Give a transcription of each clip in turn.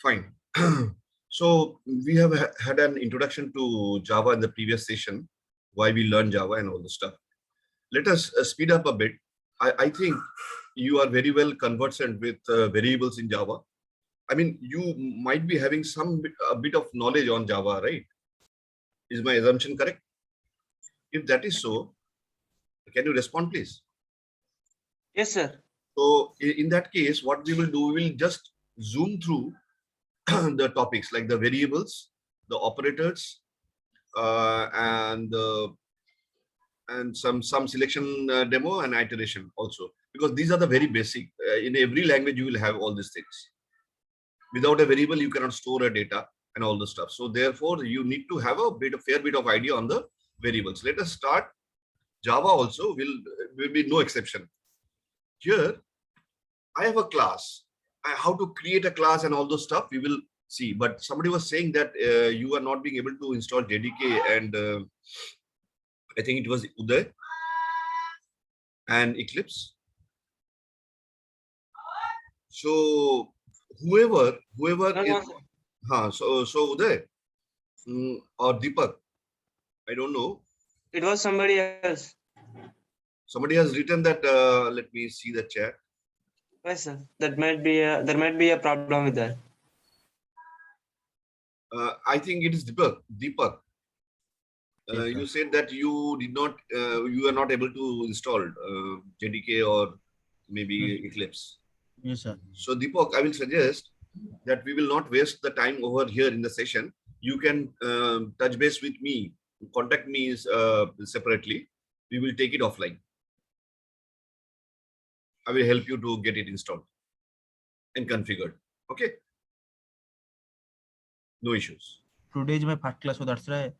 Fine. So we have had an introduction to Java in the previous session, why we learn Java and all the stuff. Let us speed up a bit. I think you are very well conversant with variables in Java. I mean, you might be having a bit of knowledge on Java, right? Is my assumption correct? If that is so, can you respond, please? Yes, sir. So in that case, what we will do, we will just zoom through the topics like the variables, the operators, and some selection demo and iteration also, because these are the very basic. In every language, you will have all these things. Without a variable, you cannot store a data and all the stuff. So therefore, you need to have a fair bit of idea on the variables. Let us start. Java also will be no exception. Here, I have a class. How to create a class and all those stuff we will see. But somebody was saying that you are not being able to install JDK, and I think it was Uday and Eclipse. So whoever is, so Uday or Deepak, I don't know. It was somebody else. Somebody has written that. Let me see the chat. Yes, sir. There might be a problem with that. I think it is Deepak. Deepak. Yes, you said that you did not, you are not able to install JDK or maybe Eclipse. yes, sir. So Deepak, I will suggest that we will not waste the time over here in the session. You can touch base with me, contact me separately. We will take it offline. I will help you to get it installed and configured. Okay. No issues. Today is my first class, so that's why.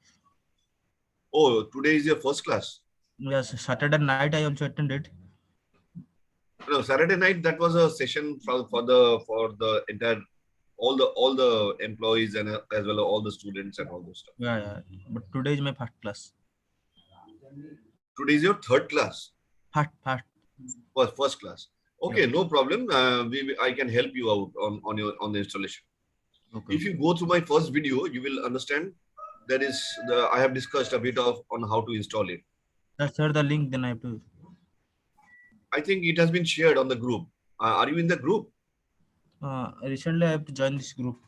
Oh, today is your first class. Yes, Saturday night I also attended. No, Saturday night that was a session for the entire all the employees and as well as all the students and all those stuff. Yeah. But today is my first class. Today is your third class. First. First class. Okay, Yeah. no problem. I can help you out on the installation. Okay. If you go through my first video, you will understand I have discussed a bit on how to install it. That's the link. Then I have to. I think it has been shared on the group. Are you in the group? Recently I have to join this group.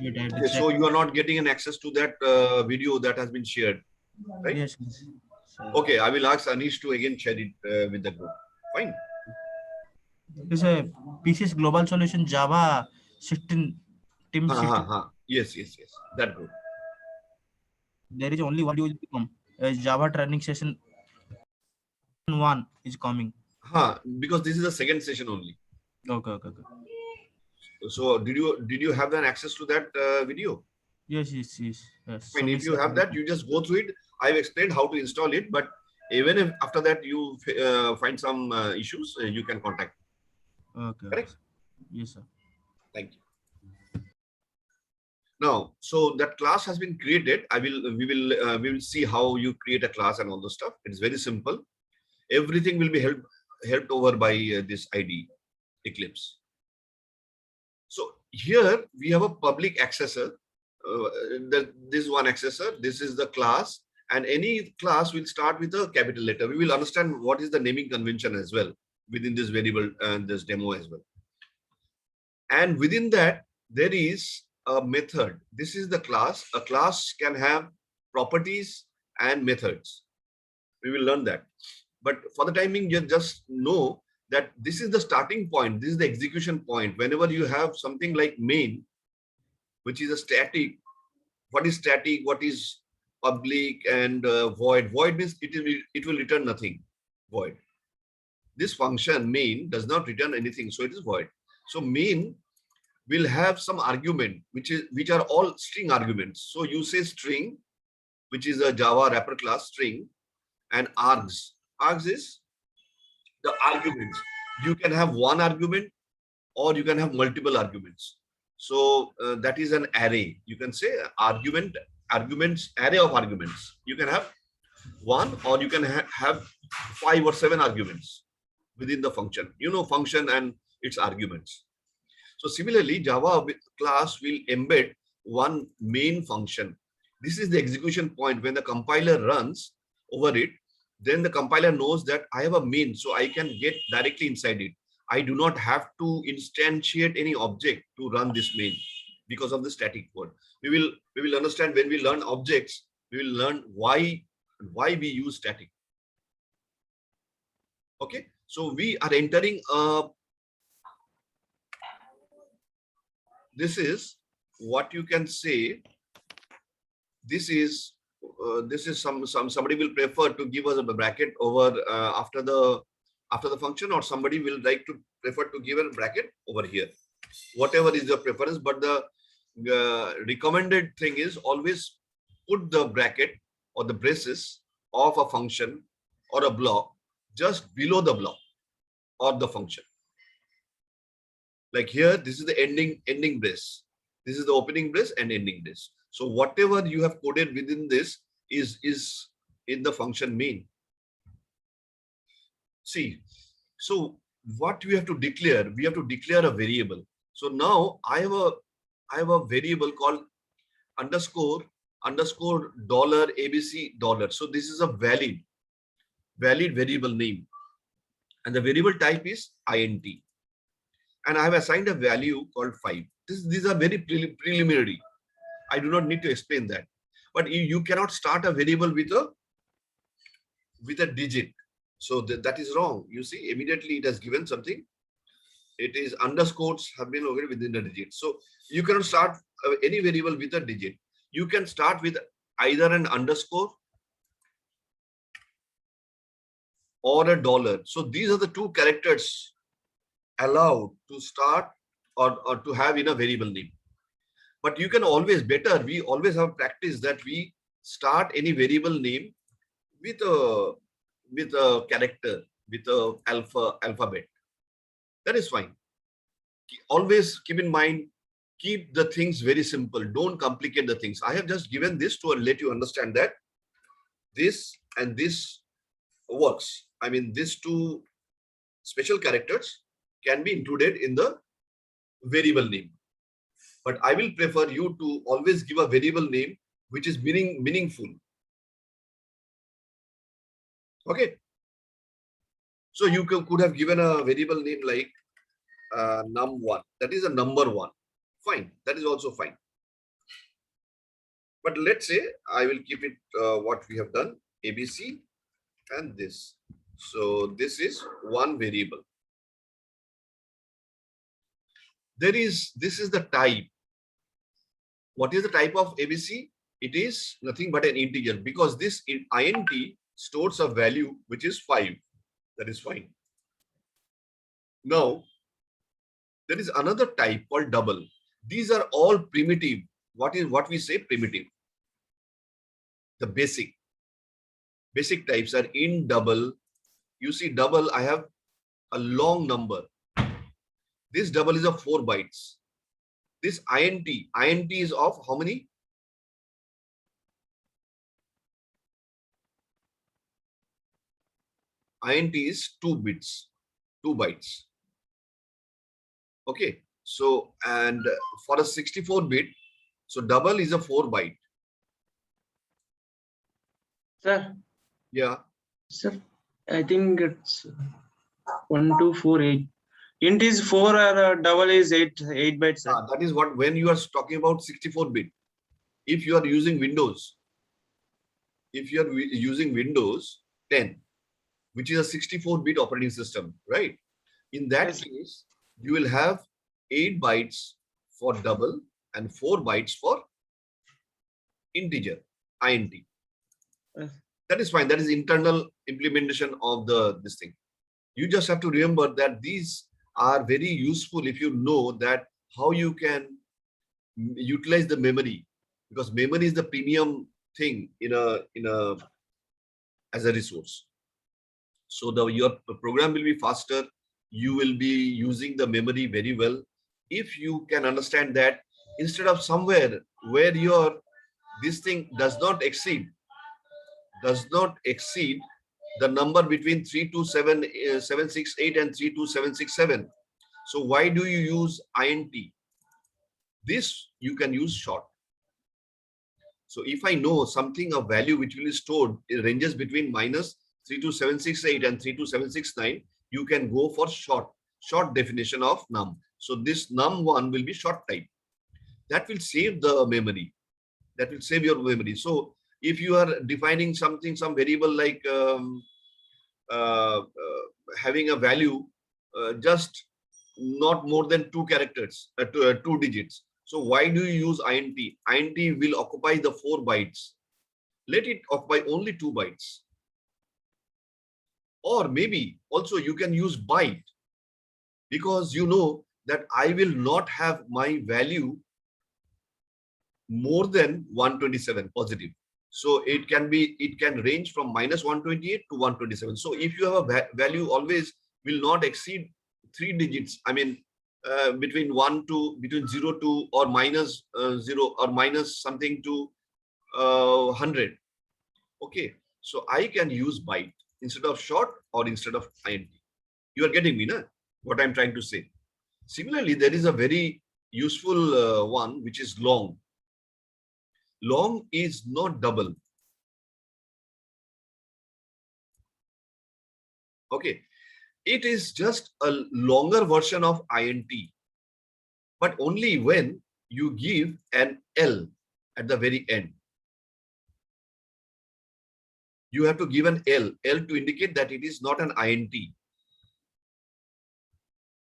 Okay, so you are not getting an access to that video that has been shared, right? Yes. Okay, I will ask Anish to again share it with the group. Fine. It's a PCS Global Solution Java 16 Team 16. Yes. That group. There is only one video will become Java training session 1 is coming. Because this is the second session only. Okay. So did you have an access to that video? Yes. Fine. If you have that, you just go through it. I've explained how to install it, but even if after that you find some issues, you can contact. Okay. Correct? Yes, sir. Thank you. Now, so that class has been created. We will see how you create a class and all the stuff. It's very simple. Everything will be helped over by this ID Eclipse. So here we have a public accessor. This one accessor. This is the class, and any class will start with a capital letter. We will understand what is the naming convention as well within this variable and this demo as well. And within that, there is a method. This is the class. A class can have properties and methods. We will learn that. But for the timing, you just know that this is the starting point. This is the execution point. Whenever you have something like main, which is a static, what is static, what is public, and void. Void means it will return nothing. Void. This function main does not return anything, so it is void. So main will have some argument, which are all string arguments. So you say string, which is a Java wrapper class string, and args. Args is the arguments. You can have one argument or you can have multiple arguments. So that is an array. You can say arguments, array of arguments. You can have one or you can have 5 or 7 arguments within the function. You know function and its arguments. So similarly, Java class will embed one main function. This is the execution point. When the compiler runs over it, then the compiler knows that I have a main, so I can get directly inside it. I do not have to instantiate any object to run this main because of the static code. We will understand when we learn objects, we will learn why we use static. Okay, so we are entering this is what you can say. This is somebody will prefer to give us a bracket over after the function, or somebody will like to prefer to give a bracket over here. Whatever is your preference, but the recommended thing is always put the bracket or the braces of a function or a block just below the block or the function. Like here, this is the ending brace. This is the opening brace and ending brace. So whatever you have coded within this is in the function main. See, so what we have to declare? We have to declare a variable. So now I have a variable called underscore $ABC dollar. So this is a valid variable name, and the variable type is int, and I have assigned a value called 5. These are very preliminary. I do not need to explain that, but you cannot start a variable with a digit. So that is wrong. You see, immediately it has given something. It is underscores have been located within the digit. So you cannot start any variable with a digit. You can start with either an underscore or a dollar. So these are the two characters allowed to start or to have in a variable name. But you can always we always have practice that we start any variable name with a character, with a alphabet. That is fine. Always keep in mind, keep the things very simple. Don't complicate the things. I have just given this to let you understand that this and this works. I mean, these two special characters can be included in the variable name. But I will prefer you to always give a variable name which is meaningful. Okay. So you could have given a variable name like num1. That is a number 1. Fine. That is also fine. But let's say I will keep it what we have done, ABC and this. So this is one variable. This is the type. What is the type of ABC? It is nothing but an integer, because this int stores a value which is 5. That is fine. Now, there is another type called double. These are all primitive. What we say primitive? The basic types are int double. You see double, I have a long number. This double is of 4 bytes. This int is of how many? Int is 2 bytes. Okay. So, and for a 64-bit, so double is a 4 byte. Sir. Yeah. Sir, I think it's 1248. Int is 4 or double is 8 bytes. Sir. That is what, when you are talking about 64-bit. If you are using Windows, if you are using Windows 10, which is a 64-bit operating system, right? In that case, you will have 8 bytes for double and 4 bytes for integer, int. That is fine. That is internal implementation of this thing. You just have to remember that these are very useful if you know that how you can utilize the memory, because memory is the premium thing as a resource. So your program will be faster. You will be using the memory very well if you can understand that, instead of somewhere where this thing does not exceed the number between 32768 and 32767. So why do you use int? This you can use short. So if I know something, a value which will be stored, it ranges between -32768 and 32769, you can go for short definition of num. So this num1 will be short type. That will save the memory. That will save your memory. So if you are defining something, some variable like having a value just not more than 2 characters, 2 digits. So why do you use int? Int will occupy the 4 bytes. Let it occupy only 2 bytes. Or maybe also you can use byte, because you know that I will not have my value more than 127 positive. So it can range from -128 to 127. So if you have a value always will not exceed 3 digits, I mean between 0 to or -0 or minus something to 100. Okay, so I can use byte instead of short or instead of int. You are getting me, na? What I'm trying to say. Similarly, there is a very useful one which is long. Long is not double. Okay, it is just a longer version of int, but only when you give an L at the very end. You have to give an L to indicate that it is not an int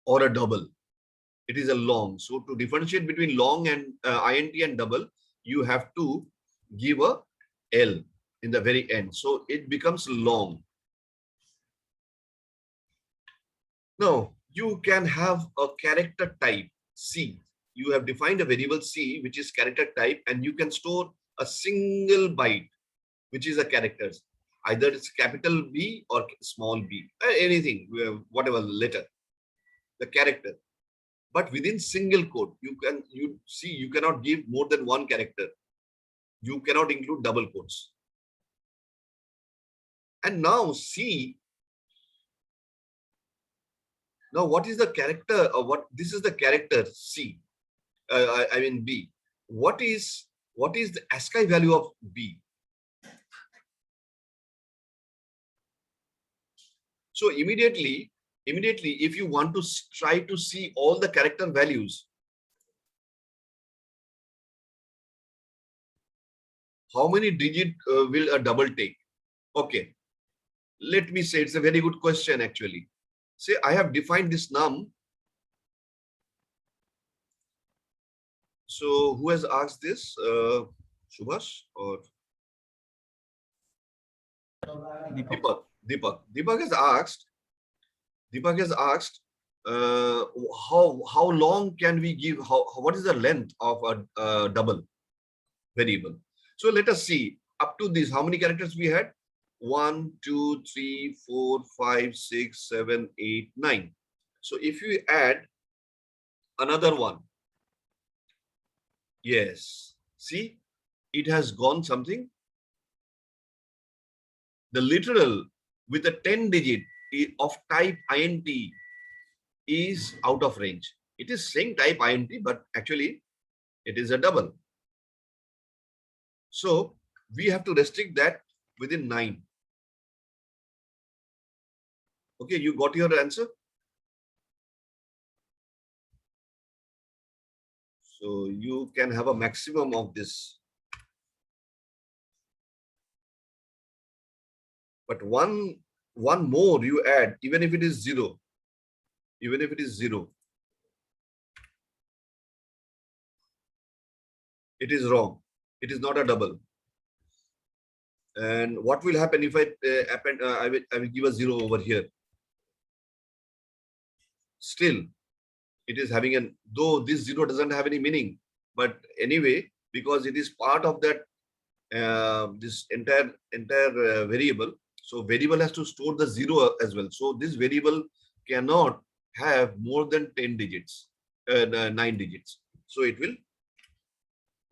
or a double. It is a long. So to differentiate between long and int and double, you have to give a L in the very end. So it becomes long. Now, you can have a character type C. You have defined a variable C, which is character type, and you can store a single byte, which is a characters. Either it's capital B or small b, anything, whatever letter, the character. But within single quote, you cannot give more than one character. You cannot include double quotes. And now C. Now, what is the character? This is the character C. I mean B. What is the ASCII value of B? So immediately, if you want to try to see all the character values, how many digits will a double take? Okay, let me say it's a very good question actually. Say I have defined this num. So who has asked this? Subhash or Deepak. Deepak has asked. How long can we give? What is the length of a double variable? So let us see. Up to this, how many characters we had? 1, 2, 3, 4, 5, 6, 7, 8, 9. So if you add another one, yes, see, it has gone something. The literal with a 10 digit of type int is out of range. It is saying type int, but actually it is a double. So we have to restrict that within 9. Okay, you got your answer? So you can have a maximum of this. But one more you add, even if it is 0. Even if it is 0. It is wrong. It is not a double. And what will happen if I append? I will give a 0 over here. Still, it is having an, though this 0 doesn't have any meaning, but anyway, because it is part of that this entire variable. So variable has to store the 0 as well. So this variable cannot have more than 10 digits, 9 digits. So it will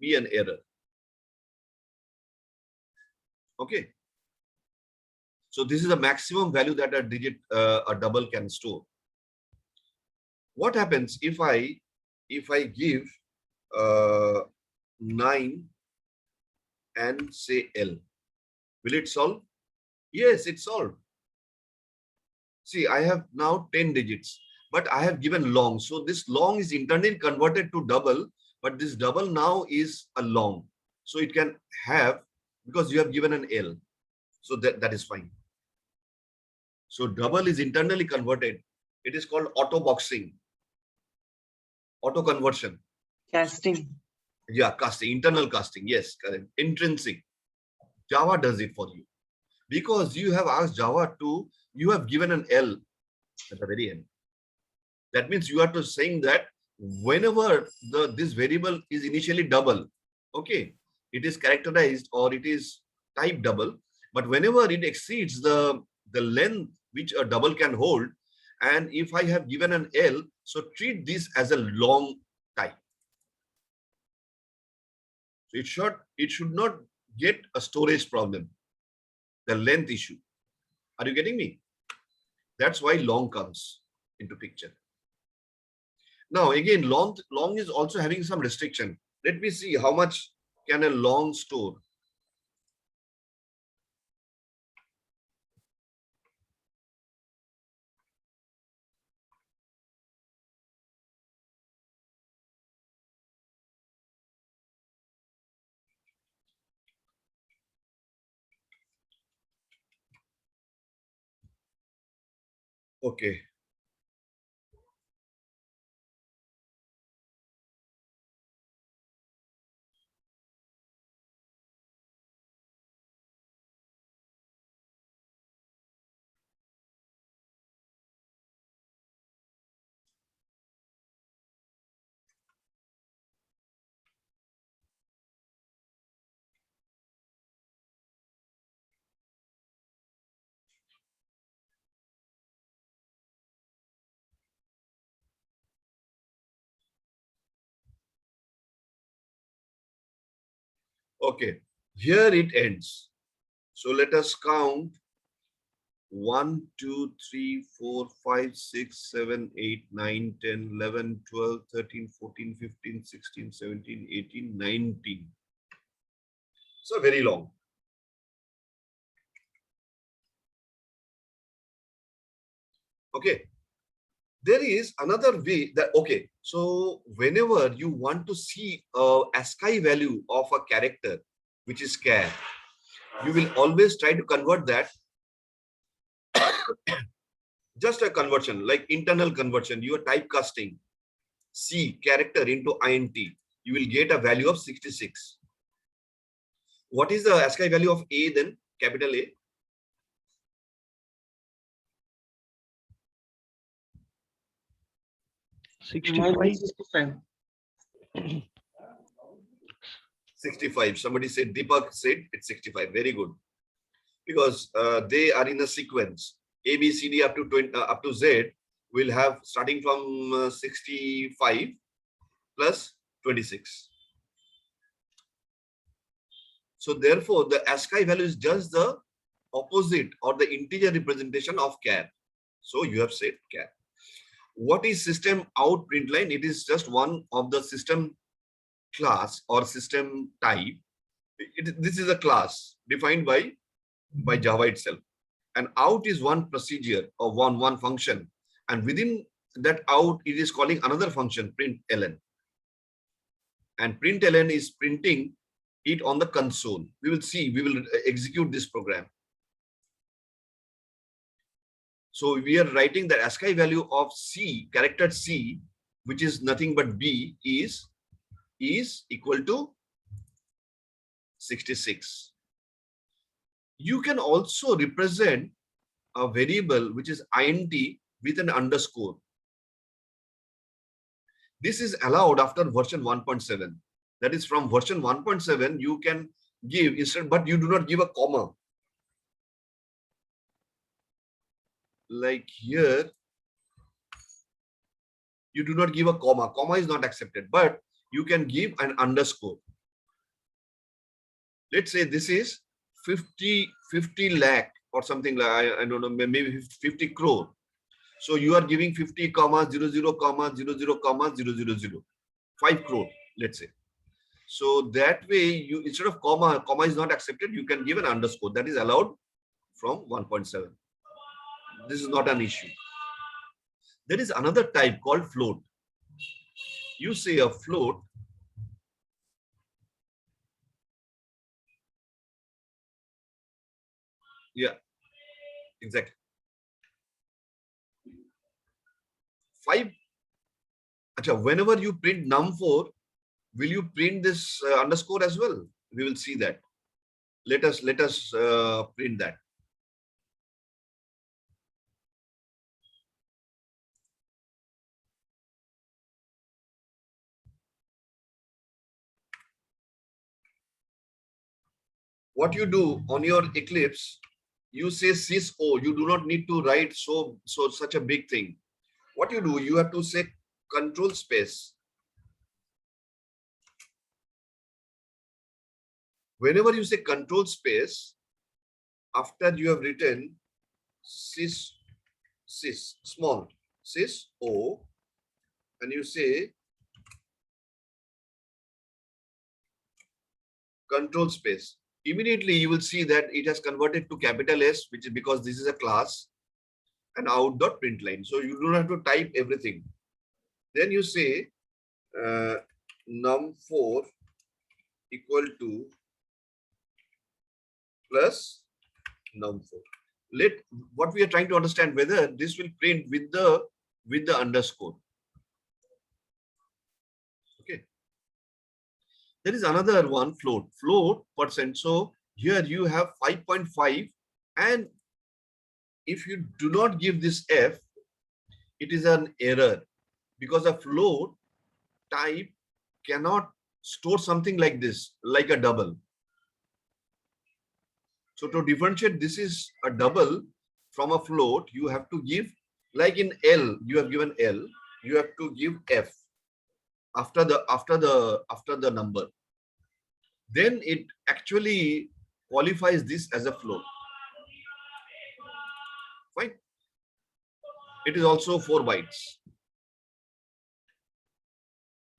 be an error. Okay. So this is the maximum value that a double can store. What happens if I give 9 and say L? Will it solve? Yes, it solved. See, I have now 10 digits, but I have given long. So this long is internally converted to double, but this double now is a long. So it can have, because you have given an L. So that is fine. So double is internally converted. It is called auto boxing, auto conversion. Casting. Yeah, casting, internal casting. Yes, correct. Intrinsic. Java does it for you. Because you have asked Java to, you have given an L at the very end. That means you are to saying that whenever this variable is initially double, okay, it is characterized or it is type double, but whenever it exceeds the length which a double can hold, and if I have given an L, so treat this as a long type. So it should not get a storage problem, the length issue. Are you getting me? That's why long comes into picture. Now again, long is also having some restriction. Let me see how much can a long store. Okay. Okay. Here it ends. So let us count 1, 2, 3, 4, 5, 6, 7, 8, 9, 10, 11, 12, 13, 14, 15, 16, 17, 18, 19. So very long. Okay. There is another way that, okay, so whenever you want to see a ASCII value of a character, which is char, you will always try to convert that. Just a conversion, like internal conversion, you are typecasting C character into INT, you will get a value of 66. What is the ASCII value of A then? Capital A. 65. 65. Somebody said, Deepak said it's 65. Very good. Because they are in a sequence. A, B, C, D up to 20, up to Z will have starting from 65 plus 26. So therefore, the ASCII value is just the opposite or the integer representation of char. So you have said char. What is system out println? It is just one of the system class or system type. This is a class defined by Java itself. And out is one procedure or one function. And within that out, it is calling another function, println. And println is printing it on the console. We will see, we will execute this program. So we are writing the ASCII value of C, character C, which is nothing but B, is equal to 66. You can also represent a variable which is int with an underscore. This is allowed after version 1.7. That is, from version 1.7, you can give instead, but you do not give a comma. Like here, you do not give a comma. Comma is not accepted, but you can give an underscore. Let's say this is 50 lakh or something like, I don't know, maybe 50 crore. So you are giving 50 comma 00 comma 00 comma 000, 5 crore, let's say. So that way, you instead of comma is not accepted, you can give an underscore that is allowed from 1.7. This is not an issue. There is another type called float. You say a float. Yeah, exactly. 5. Achha, whenever you print num4, will you print this underscore as well? We will see that. Let us print that. What you do on your Eclipse, you say sys o. You do not need to write such a big thing. What you do, you have to say control space. Whenever you say control space, after you have written sys small sys o, and you say control space, immediately you will see that it has converted to capital S, which is because this is a class, and out.println. So you don't have to type everything. Then you say num4 equal to plus num4. Let what we are trying to understand whether this will print with the underscore. Okay. There is another one, float percent. So here you have 5.5, and if you do not give this F, it is an error, because a float type cannot store something like this, like a double. So to differentiate, this is a double from a float, you have to give, like in L, you have given L, you have to give F after the number. Then it actually qualifies this as a float. Fine. It is also 4 bytes.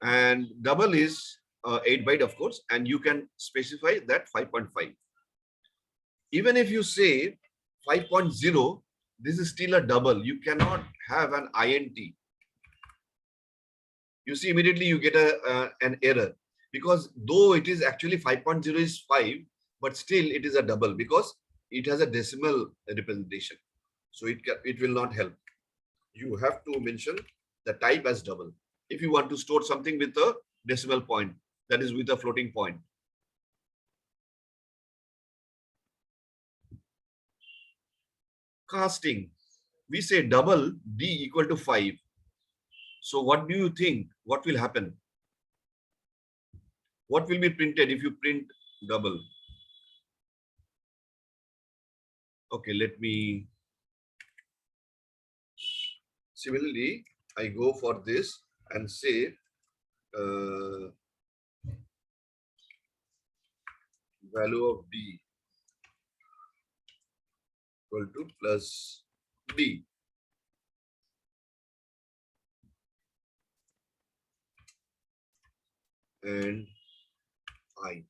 And double is 8 byte, of course, and you can specify that 5.5. Even if you say 5.0, this is still a double. You cannot have an INT. You see, immediately you get an error, because though it is actually 5.0 is 5, but still it is a double because it has a decimal representation. So it will not help. You have to mention the type as double if you want to store something with a decimal point, that is with a floating point. Casting, we say double D equal to 5. So what do you think? What will happen? What will be printed if you print double? Okay, let me. Similarly, I go for this and say value of D equal to plus D. And I.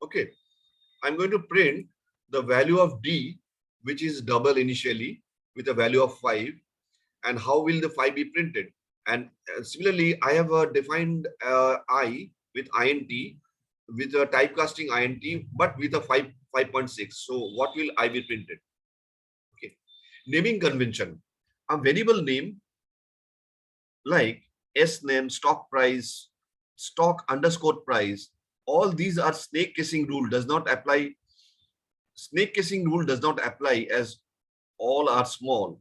Okay, I'm going to print the value of D, which is double initially, with a value of 5. And how will the 5 be printed? And similarly, I have defined I with INT, with a typecasting INT, but with a 5.6. So what will I be printed? Okay, naming convention. A variable name like S name, stock price, stock underscore price, all these are snake casing rule does not apply. Snake casing rule does not apply as all are small.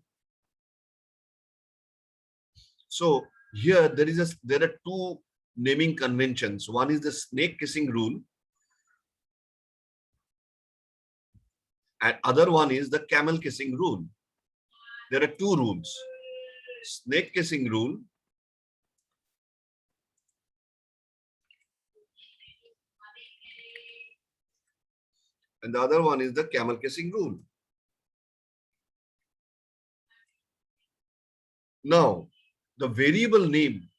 So here there are two naming conventions. One is the snake kissing rule, and other one is the camel kissing rule. There are two rules: snake kissing rule and the other one is the camel kissing rule. Now, the variable name,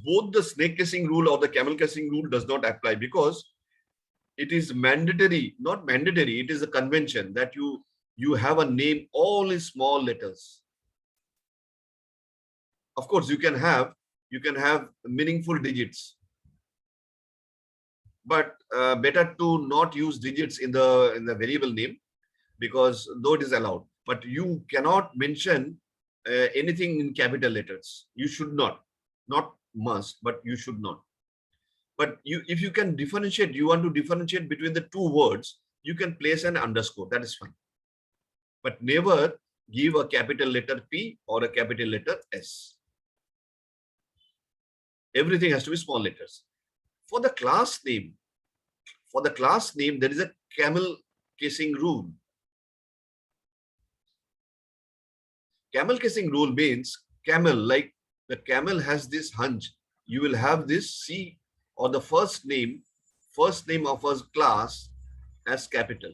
both the snake kissing rule or the camel kissing rule does not apply, because it is mandatory, not mandatory, it is a convention that you have a name all in small letters. Of course, you can have meaningful digits, but better to not use digits in the variable name, because though it is allowed, but you cannot mention anything in capital letters. You should not must, but you should not. But if you can differentiate, you want to differentiate between the two words, you can place an underscore, that is fine. But never give a capital letter P or a capital letter S. Everything has to be small letters. For the class name, there is a camel kissing rule. Camel kissing rule means camel, like the camel has this hunch. You will have this C or the first name of a class as capital.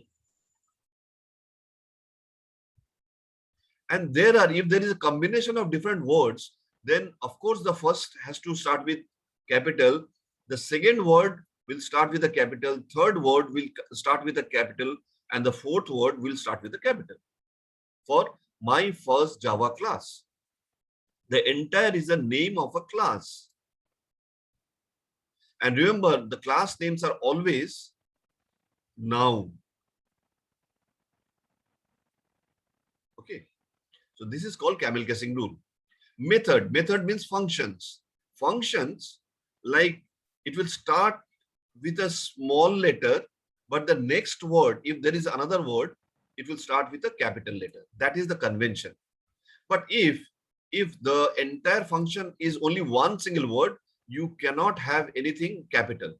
And if there is a combination of different words, then of course the first has to start with capital. The second word will start with a capital. Third word will start with a capital. And the fourth word will start with a capital. For my first Java class, the entire is the name of a class. And remember, the class names are always noun. Okay. So this is called camel kissing rule. Method means functions. Functions, like it will start with a small letter, but the next word, if there is another word, it will start with a capital letter. That is the convention. But if the entire function is only one single word, you cannot have anything capital.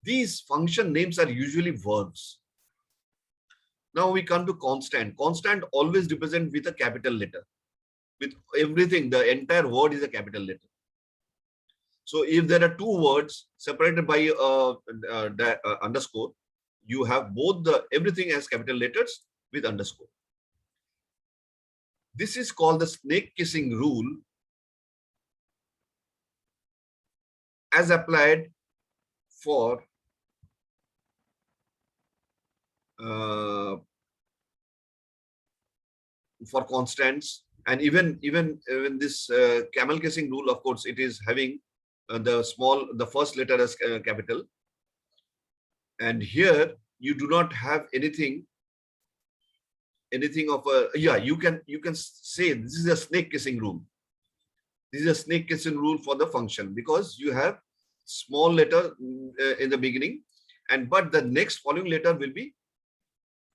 These function names are usually verbs. Now we come to constant. Constant always represent with a capital letter. With everything, the entire word is a capital letter. So if there are two words separated by underscore, you have both everything as capital letters with underscore. This is called the snake kissing rule, as applied for constants, and even this camel kissing rule, of course, it is having the first letter as capital, and here you do not have anything of a, you can say this is a snake kissing rule. This is a snake kissing rule for the function, because you have small letter in the beginning, but the next following letter will be,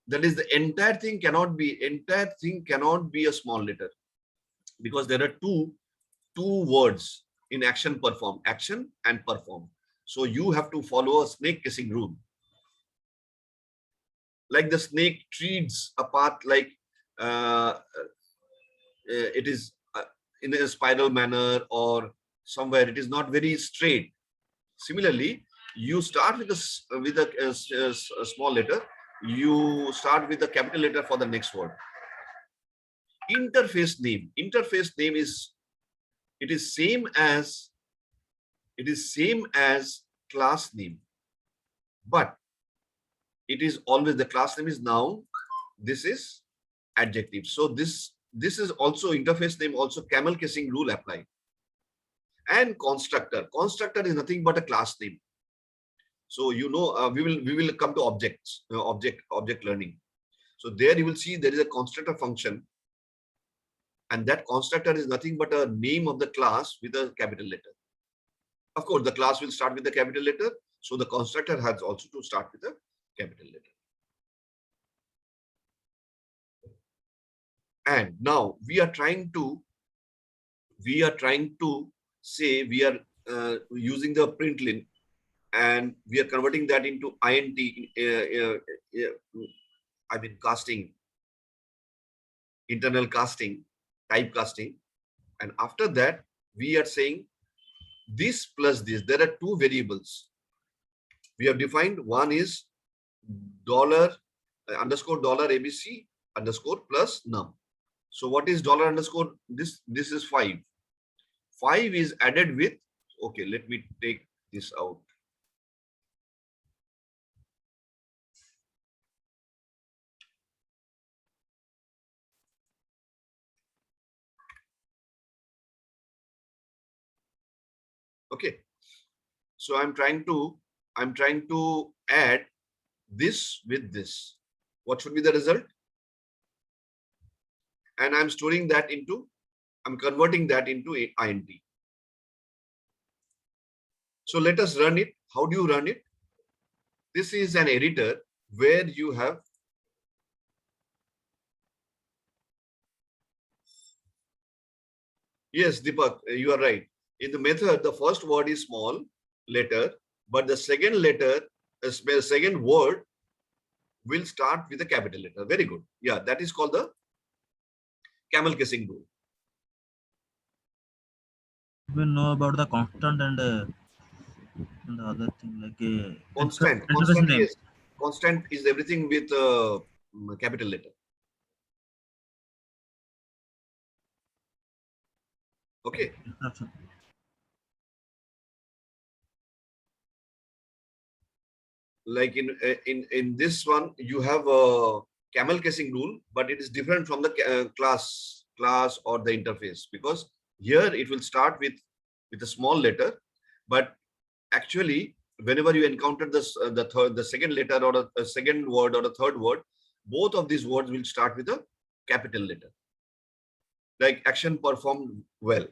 that is, the entire thing cannot be a small letter, because there are two words in action and perform. So you have to follow a snake kissing rule. Like the snake treads a path, like it is in a spiral manner, or somewhere it is not very straight. Similarly, you start with a small letter, you start with a capital letter for the next word. Interface name is, it is same as class name, but it is always, the class name is noun, this is adjective. So this is also interface name, also camel kissing rule apply. And constructor is nothing but a class name. So we will come to objects, object learning. So there you will see there is a constructor function, and that constructor is nothing but a name of the class with a capital letter. Of course, the class will start with the capital letter, so the constructor has also to start with a capital letter. And now we are trying to we are trying to say we are using the println and we are converting that into int, I mean casting, internal casting, typecasting. And after that, we are saying this plus this. There are two variables we have defined. One is dollar underscore dollar ABC underscore plus num. So what is dollar underscore this? This is 5. 5 is added with, okay, let me take this out. Okay. So I'm trying to add this with this. What should be the result? And I'm storing that into, I'm converting that into int. So let us run it. How do you run it? This is an editor where you have, yes, Deepak, you are right. In the method, the first word is small letter, but the second letter, the second word will start with a capital letter. Very good. Yeah, that is called the camel casing rule. We know about the constant and the other thing like Constant, interface constant, name. yes. Constant is everything with capital letter. Okay. Instruction. Like in this one, you have a camel casing rule, but it is different from the class or the interface, because here it will start with a small letter, but actually whenever you encounter this the second letter or a second word or a third word, both of these words will start with a capital letter, like action performed well.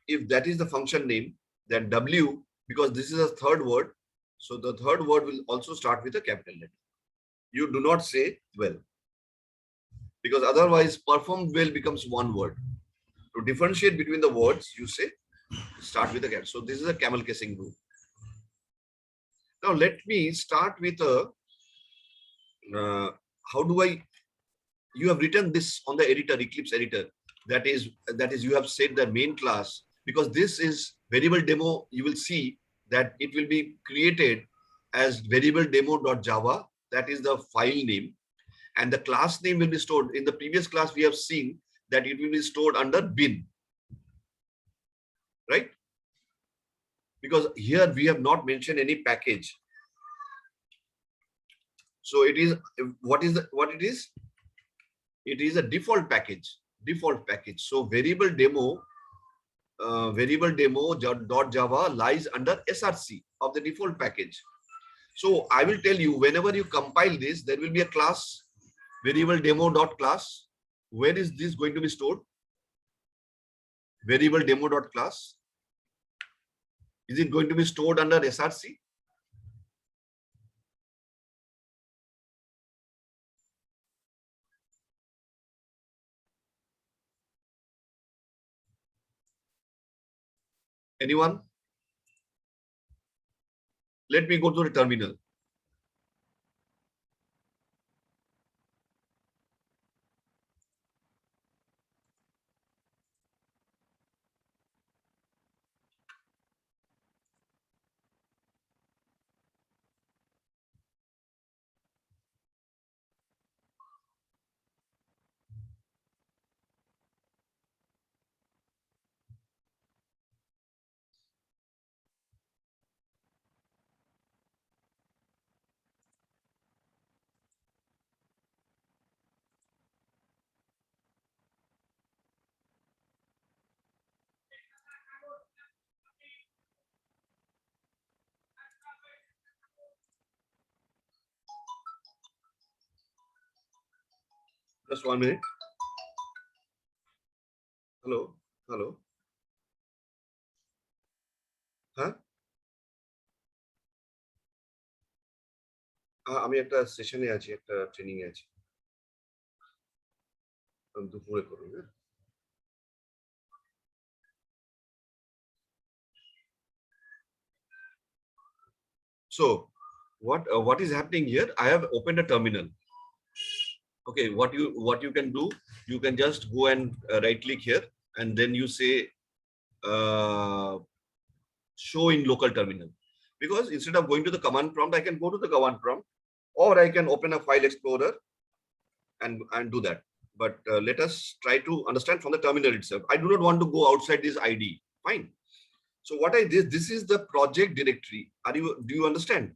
If that is the function name, then W, because this is a third word, so the third word will also start with a capital letter. You do not say well, because otherwise performed well becomes one word. To differentiate between the words, you say start with a capital. So this is a camel casing rule. Now let me start with a, how do I, you have written this on the editor, Eclipse editor. That is you have said the main class, because this is variable demo. You will see that it will be created as variable demo.java. That is the file name, and the class name will be stored. In the previous class, we have seen that it will be stored under bin, right? Because here we have not mentioned any package. So it is, what it is? It is a default package. So variable demo .java lies under src of the default package. So I will tell you, whenever you compile this, there will be a class, variable demo.class. Where is this going to be stored? Variable demo.class. Is it going to be stored under src? Anyone? Let me go to the terminal. Just 1 minute. Hello. Huh? আমি একটা সেশনে আছি, একটা training এ আছি। দুপুরে করুন। So what is happening here? I have opened a terminal. Okay, what you can do, you can just go and right click here, and then you say show in local terminal, because instead of going to the command prompt, I can go to the command prompt, or I can open a file explorer and do that. But let us try to understand from the terminal itself. I do not want to go outside this ID. Fine. So what I did, this is the project directory. Do you understand?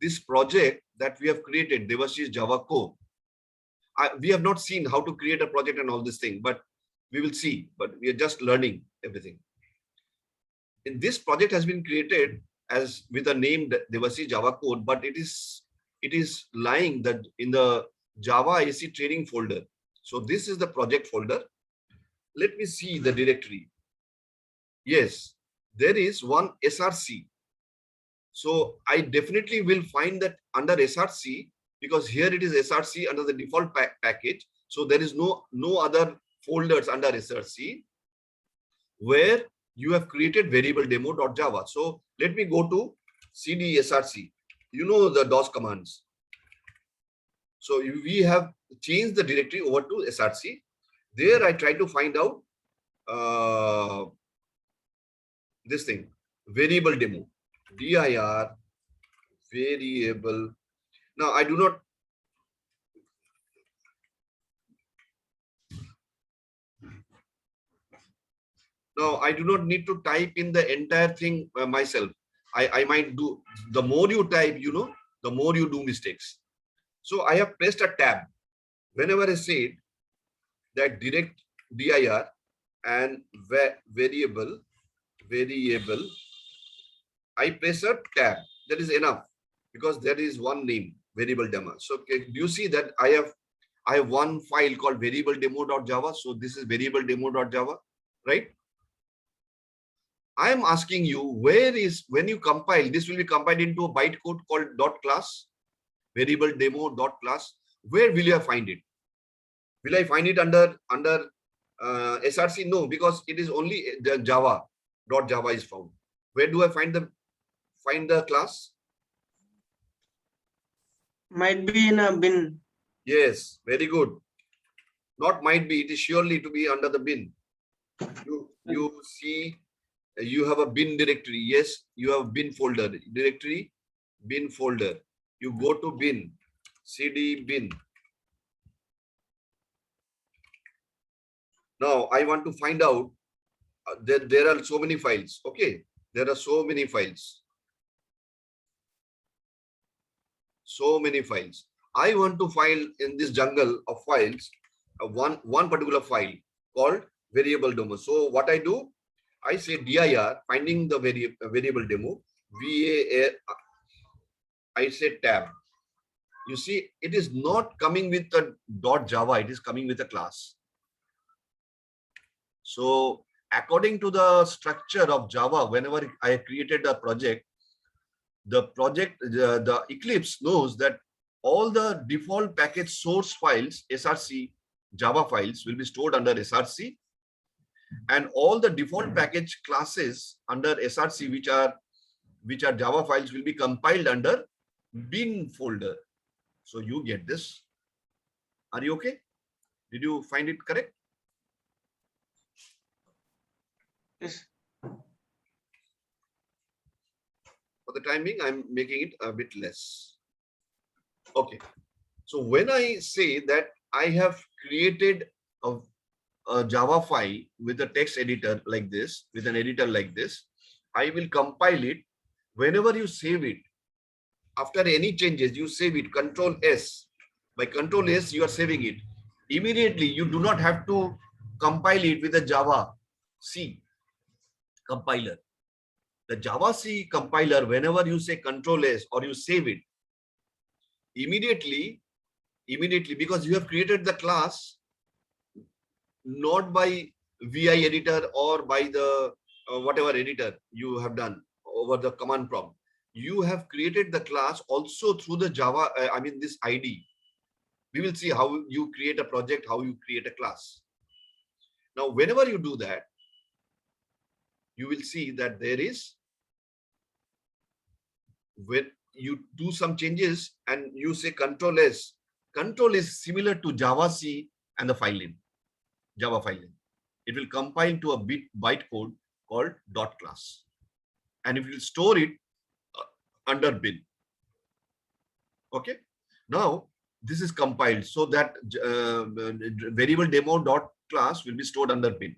This project that we have created, Devashish Java Co. We have not seen how to create a project and all this thing, but we will see. But we are just learning everything. In this project has been created as with a name Devashish Java Code, but it is lying that in the Java AC training folder. So this is the project folder. Let me see the directory. Yes, there is one SRC. So I definitely will find that under SRC, because here it is SRC under the default package. So there is no other folders under SRC where you have created variable demo.java. So let me go to cd src. You know the DOS commands. So we have changed the directory over to src. There I try to find out this thing, variable demo, dir variable. Now I do not need to type in the entire thing myself. I might do, the more you type, the more you do mistakes. So I have pressed a tab. Whenever I say that direct dir and variable, I press a tab. That is enough, because there is one name, variable demo. So do you see that I have one file called variable demo.java. So this is variable demo.java, right? I am asking you, when you compile, this will be compiled into a bytecode called .class, variable demo.class. Where will you find it? Will I find it under src? No, because it is only the java is found. Where do I find the class? Might be in a bin. Yes, very good. Not might be, it is surely to be under the bin. You see, you have a bin directory. Yes, you have bin folder directory, bin folder. You go to bin, cd bin. Now I want to find out that there are so many files. Okay, there are so many files. So many files. I want to file in this jungle of files one particular file called variable demo. So what I do, I say dir, finding the variable demo, I say tab. You see, it is not coming with a .java, it is coming with a class. So according to the structure of Java, whenever I created a project, the Eclipse knows that all the default package source files, src Java files, will be stored under src, and all the default package classes under src, which are Java files, will be compiled under bin folder. So you get this. Are you okay? Did you find it correct? Yes. For the time being, I'm making it a bit less. Okay. So when I say that I have created a Java file with a text editor like this, with an editor like this, I will compile it. Whenever you save it, after any changes, you save it, Control S. By Control S, you are saving it. Immediately, you do not have to compile it with a Java C compiler. The Java C compiler, whenever you say Control S or you save it, immediately, because you have created the class not by VI editor or by the whatever editor you have done over the command prompt. You have created the class also through the Java, this ID. We will see how you create a project, how you create a class. Now, whenever you do that, you will see that there is when you do some changes and you say control S, control is similar to Java C and the file name, Java file name. It will compile to a byte code called dot class, and it will store it under bin. Okay. Now this is compiled so that variable demo dot class will be stored under bin.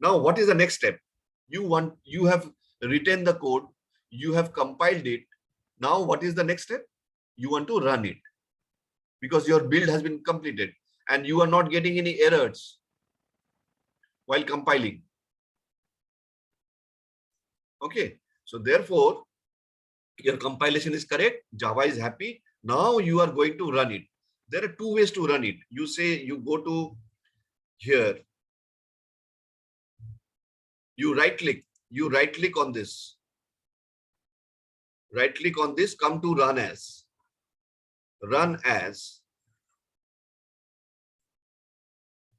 Now what is the next step? You have written the code, you have compiled it. Now what is the next step? You want to run it because your build has been completed and you are not getting any errors while compiling. Okay, so therefore your compilation is correct, Java is happy. Now you are going to run it. There are two ways to run it. You say you go to here, you right click on this, come to run as,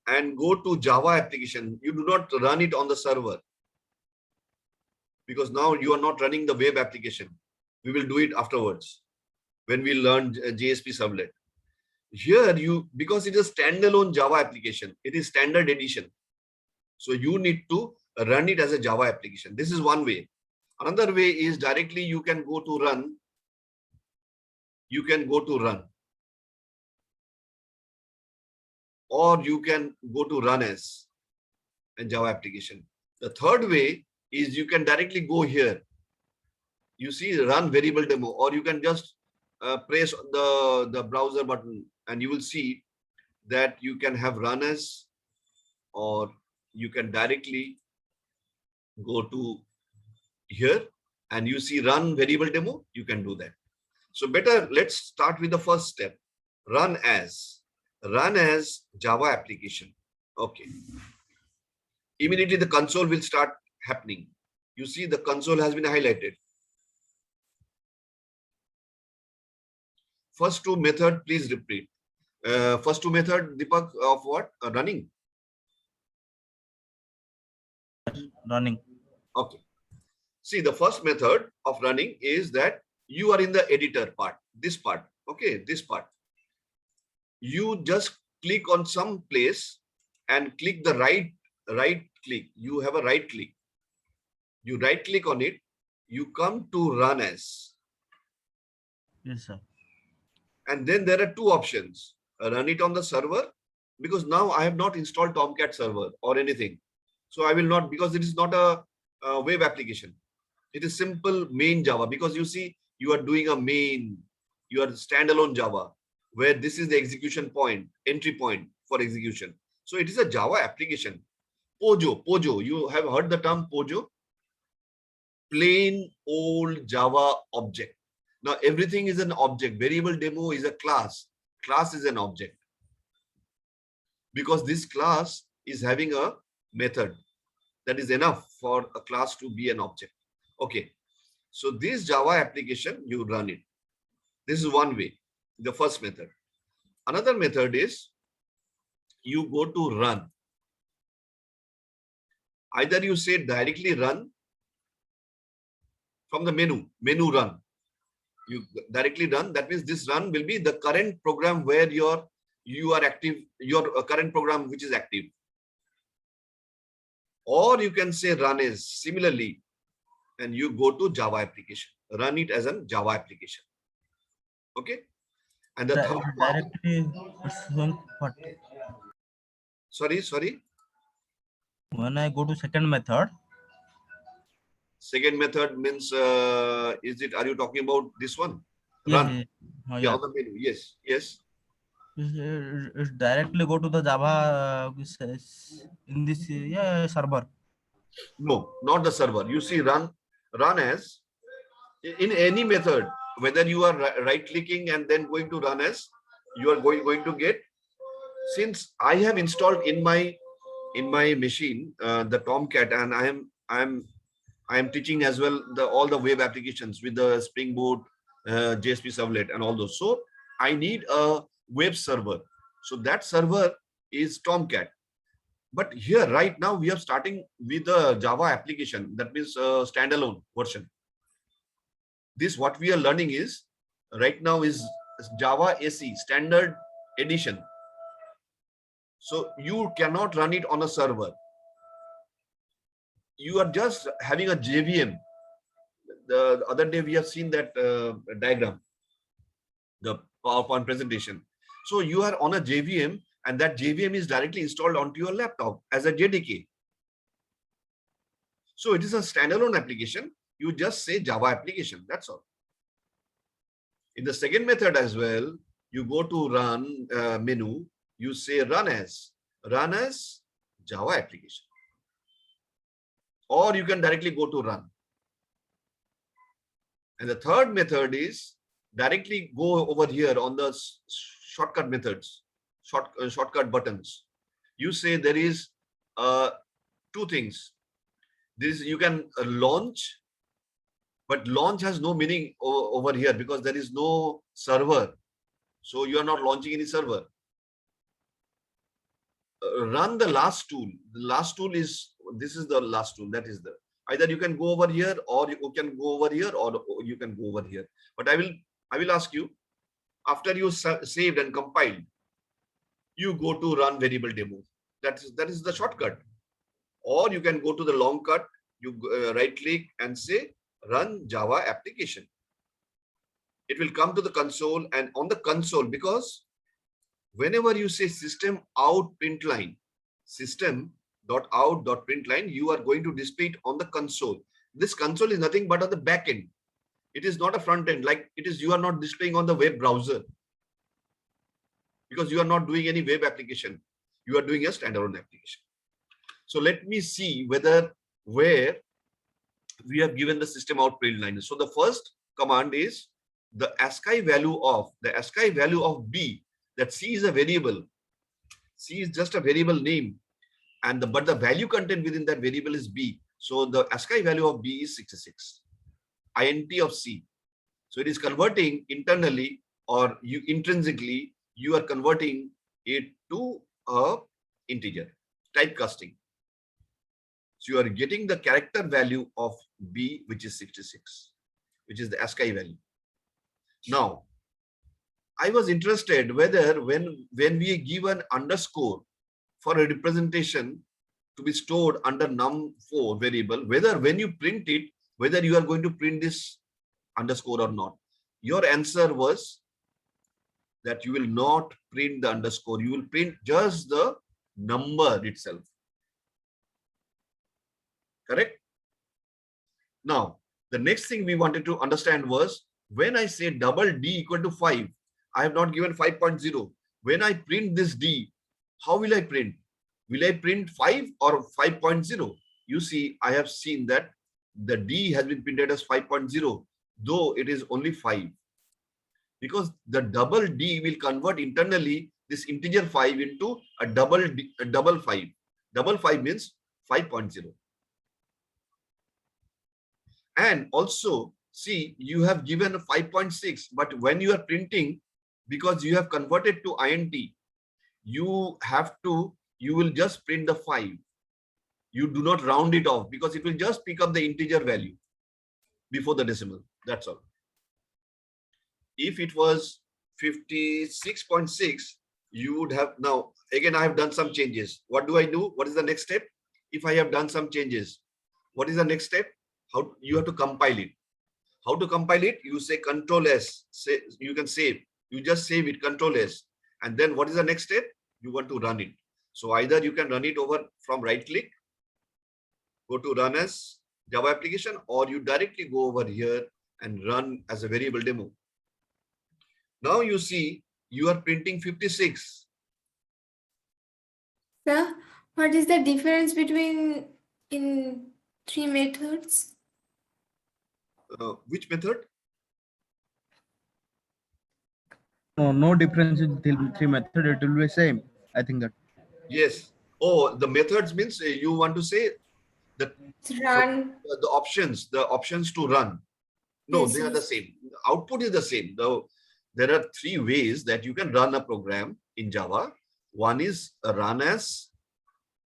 and go to Java application. You do not run it on the server because now you are not running the web application. We will do it afterwards when we learn JSP servlet. Here because it is a standalone Java application, it is standard edition. So you need to run it as a Java application. This is one way. Another way is directly you can go to run. Or you can go to run as a Java application. The third way is you can directly go here. You see run variable demo, or you can just press the browser button and you will see that you can have run as, or you can directly go to here and you see run variable demo. You can do that. So better, let's start with the first step. Run as Java application. Okay. Immediately the console will start happening. You see the console has been highlighted. First two method, please repeat. First two method, Deepak, of what? Running. Running. Okay. See, the first method of running is that you are in the editor part, this part. Okay, this part. You just click on some place and click the right click. You have a right click. You right click on it. You come to run as. Yes, sir. And then there are two options. Run it on the server, because now I have not installed Tomcat server or anything. So I will not, because it is not a web application. It is simple main Java, because you see, you are doing a main, you are standalone Java, where this is the execution point, entry point for execution. So it is a Java application. Pojo, you have heard the term Pojo? Plain old Java object. Now everything is an object. Variable demo is a class. Class is an object. Because this class is having a method. That is enough for a class to be an object. Okay. So this Java application, you run it. This is one way, the first method. Another method is you go to run. Either you say directly run from the menu run. You directly run. That means this run will be the current program where you are active, your current program which is active. Or you can say run as similarly, and you go to Java application. Run it as a Java application. Okay. And the third directly it's going what? Sorry. When I go to second method. Second method means are you talking about this one? Yes, Run. yes. Oh, yeah, yeah. on the menu. Yes. It's directly go to the Java in this server. No, not the server. You see run as in any method, whether you are right clicking and then going to run as, you are going to get, since I have installed in my machine the Tomcat, and I am teaching as well all the web applications with the Spring Boot, JSP servlet and all those. So I need a web server. So that server is Tomcat. But here right now we are starting with the Java application. That means standalone version. this what we are learning is right now is Java SE standard edition. So you cannot run it on a server. You are just having a JVM. The other day we have seen that diagram, the PowerPoint presentation. So you are on a JVM, and that JVM is directly installed onto your laptop as a JDK. So it is a standalone application. You just say Java application, that's all. In the second method as well, you go to run menu, you say run as Java application. Or you can directly go to run. And the third method is directly go over here on the shortcut methods, shortcut buttons. You say there is two things. This you can launch, but launch has no meaning over here because there is no server. So you are not launching any server. Run the last tool. The last tool is, this is the last tool. That is the, either you can go over here or you can go over here or you can go over here. But I will ask you, after you saved and compiled, you go to run variable demo. That is the shortcut. Or you can go to the long cut, you right click and say run Java application. It will come to the console, and on the console, because whenever you say system out println, system.out.println, you are going to display it on the console. This console is nothing but on the back end. It is not a front end, like it is, you are not displaying on the web browser because you are not doing any web application. You are doing a standalone application. So let me see where we have given the system out println. So the first command is the ASCII value of B. That C is a variable. C is just a variable name, and but the value content within that variable is B. So the ASCII value of B is 66. INT of C. So it is converting internally, or intrinsically you are converting it to a integer, typecasting. So you are getting the character value of B, which is 66, which is the ASCII value. Now, I was interested whether when we give an underscore for a representation to be stored under num4 variable, whether when you print it, whether you are going to print this underscore or not. Your answer was that you will not print the underscore. You will print just the number itself. Correct? Now, the next thing we wanted to understand was when I say double D equal to 5, I have not given 5.0. When I print this D, how will I print? Will I print 5 or 5.0? You see, I have seen that the D has been printed as 5.0, though it is only 5. Because the double D will convert internally this integer 5 into a double 5. Double 5 means 5.0. And also, see, you have given 5.6, but when you are printing, because you have converted to INT, you will just print the 5. You do not round it off because it will just pick up the integer value before the decimal. That's all. If it was 56.6, you would have, now again I have done some changes. What do I do? What is the next step? If I have done some changes, what is the next step? How you have to compile it. How to compile it? You say Control S. Say you can save. You just save it, Control S. And then what is the next step? You want to run it. So either you can run it over from right click, go to run as Java application, or you directly go over here and run as a variable demo. Now you see you are printing 56. Sir, what is the difference between in 3 methods? Which method? No difference in three method. It will be same. I think that. Yes. Oh, the methods means you want to say that Run. the options to run. No, Yes, they are the same. The output is the same. Though there are 3 ways that you can run a program in Java. One is a run as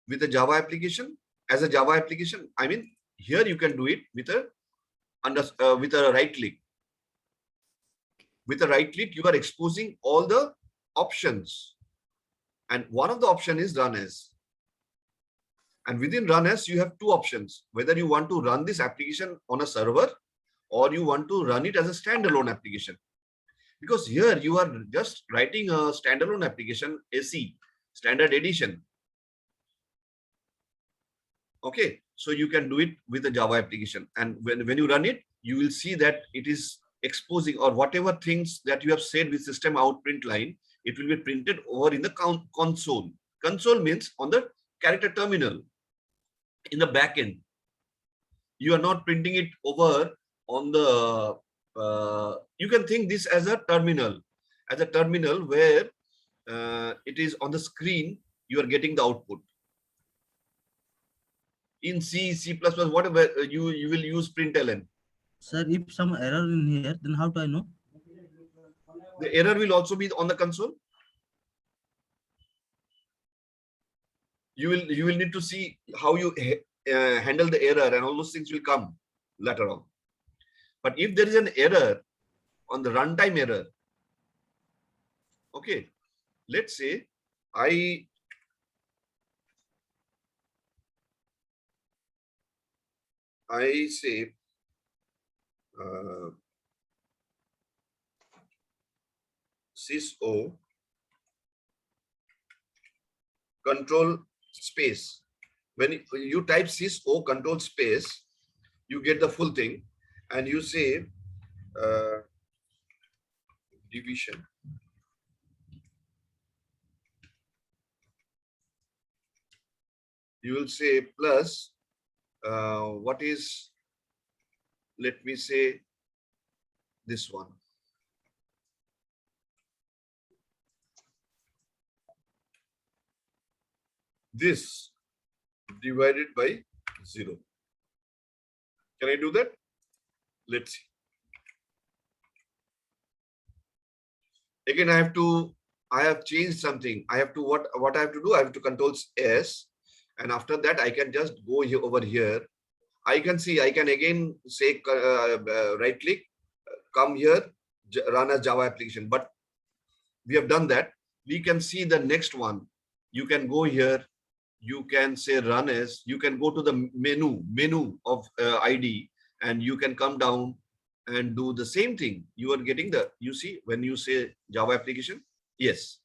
with a Java application, as a Java application. I mean, here you can do it with a right click. With a right click, you are exposing all the options. And one of the option is run as. And within run as, you have two options, whether you want to run this application on a server or you want to run it as a standalone application. Because here you are just writing a standalone application, SE, standard edition. Okay, so you can do it with a Java application. And when you run it, you will see that it is exposing, or whatever things that you have said with system out print line, it will be printed over in the console. Console means on the character terminal in the back end. You are not printing it over on the, you can think this as a terminal where it is on the screen, you are getting the output. In C, C++, whatever, you will use println. Sir, if some error in here, then how do I know? The error will also be on the console. You will need to see how you handle the error, and all those things will come later on. But if there is an error on the runtime error, okay, let's say I say syso control space. When you type syso control space, you get the full thing, and you say division. You will say plus what is, let me say this one. This divided by 0. Can I do that? Let's see. Again, I have changed something. I have to, what I have to do? I have to control S. And after that, I can just go here over here. I can see, I can again say right click, come here, run as Java application. But we have done that. We can see the next one. You can go here. You can say run as. You can go to the menu of ID, and you can come down and do the same thing. You are getting the, you see, when you say Java application, yes.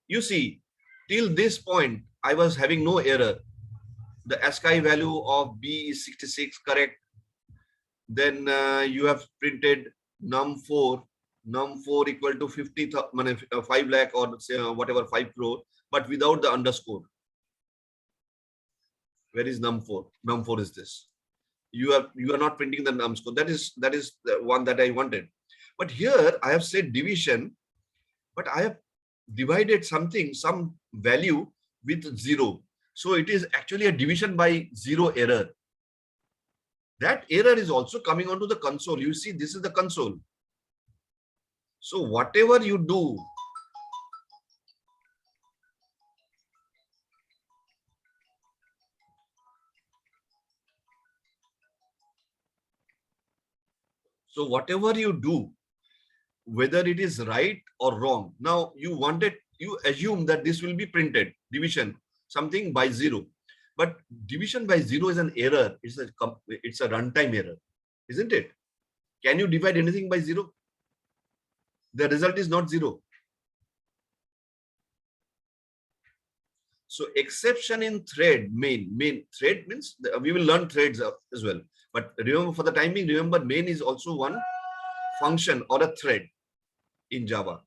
You see, till this point, I was having no error. The ASCII value of B is 66, correct. Then you have printed num4 equal to 5 lakh or say, whatever 5 crore, but without the underscore. Where is num4? Num4 is this. You are not printing the num score. That is the one that I wanted. But here I have said division, but I have divided something, some value with 0. So it is actually a division by 0 error. That error is also coming onto the console. You see, this is the console. So whatever you do, whether it is right or wrong. Now you assume that this will be printed, division, something by 0. But division by 0 is an error. It's a runtime error, isn't it? Can you divide anything by 0? The result is not 0. So exception in thread, main thread means we will learn threads as well. But remember, for the time being, remember main is also one function or a thread in Java.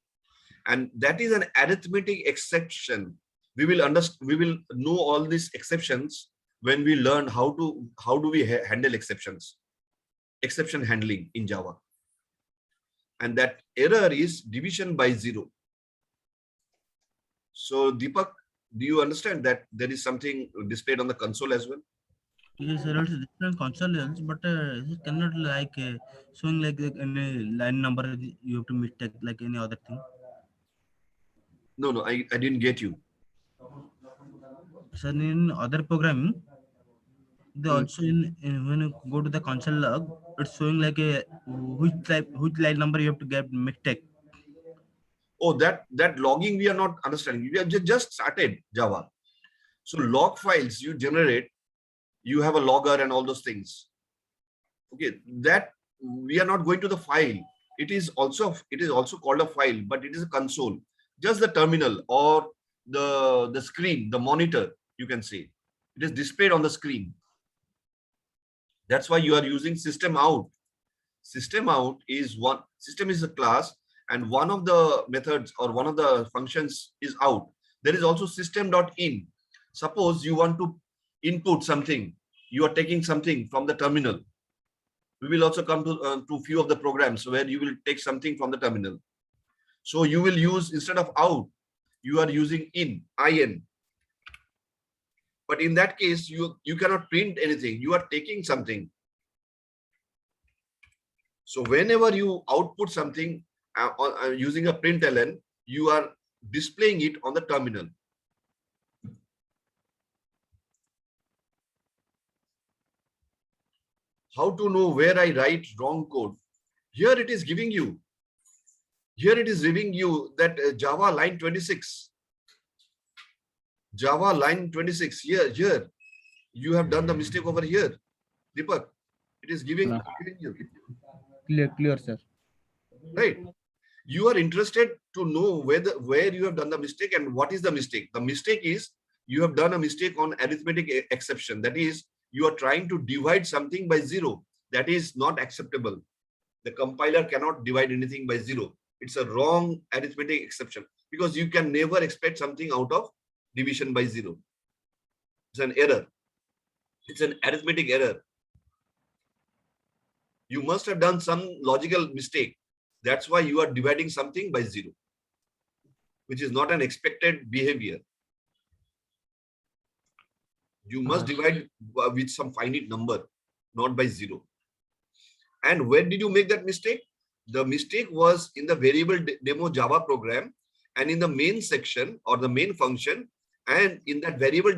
And that is an arithmetic exception. We will know all these exceptions when we learn how do we handle exceptions, exception handling in Java. And that error is division by 0. So Deepak, do you understand that there is something displayed on the console as well? Yes, there are different consoles, but it cannot like showing like any line number you have to mistake like any other thing. No, I didn't get you. So in other programming, they Hmm. also in when you go to the console log, it's showing like a which line number you have to get mistake. Oh, that logging we are not understanding. We have just started Java. So log files you generate, you have a logger and all those things. Okay, that we are not going to the file. It is also called a file, but it is a console. Just the terminal or the screen, the monitor, you can say. It is displayed on the screen. That's why you are using system out. System out is one, system is a class, and one of the methods or one of the functions is out. There is also system.in. Suppose you want to input something, you are taking something from the terminal. We will also come to few of the programs where you will take something from the terminal. So you will use, instead of out, you are using in. But in that case, you cannot print anything. You are taking something. So whenever you output something using a println, you are displaying it on the terminal. How to know where I write wrong code? Here it is giving you. Here it is giving you that Java line 26. Java line 26. Here. You have done the mistake over here. Deepak, it is giving you. Clear, sir. Right. You are interested to know where you have done the mistake and what is the mistake. The mistake is you have done a mistake on arithmetic exception. That is, you are trying to divide something by 0. That is not acceptable. The compiler cannot divide anything by 0. It's a wrong arithmetic exception because you can never expect something out of division by 0. It's an error. It's an arithmetic error. You must have done some logical mistake. That's why you are dividing something by 0, which is not an expected behavior. You must divide with some finite number, not by 0. And where did you make that mistake? The mistake was in the variable demo Java program and in the main section or the main function, and in that variable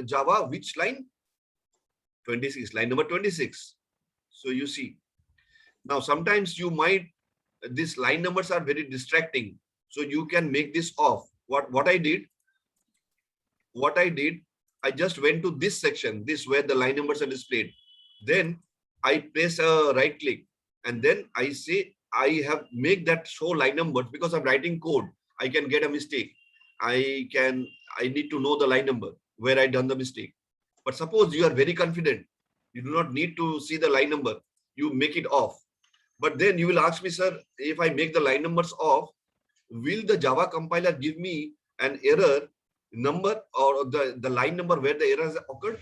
Java, which line? 26, line number 26. So you see, now sometimes you might, these line numbers are very distracting. So you can make this off. What I did, I just went to this section, this where the line numbers are displayed. Then I press a right click and then I say, I have make that show line numbers because I'm writing code. I can get a mistake. I need to know the line number where I done the mistake. But suppose you are very confident, you do not need to see the line number. You make it off. But then you will ask me, sir, if I make the line numbers off, will the Java compiler give me an error number or the line number where the error has occurred?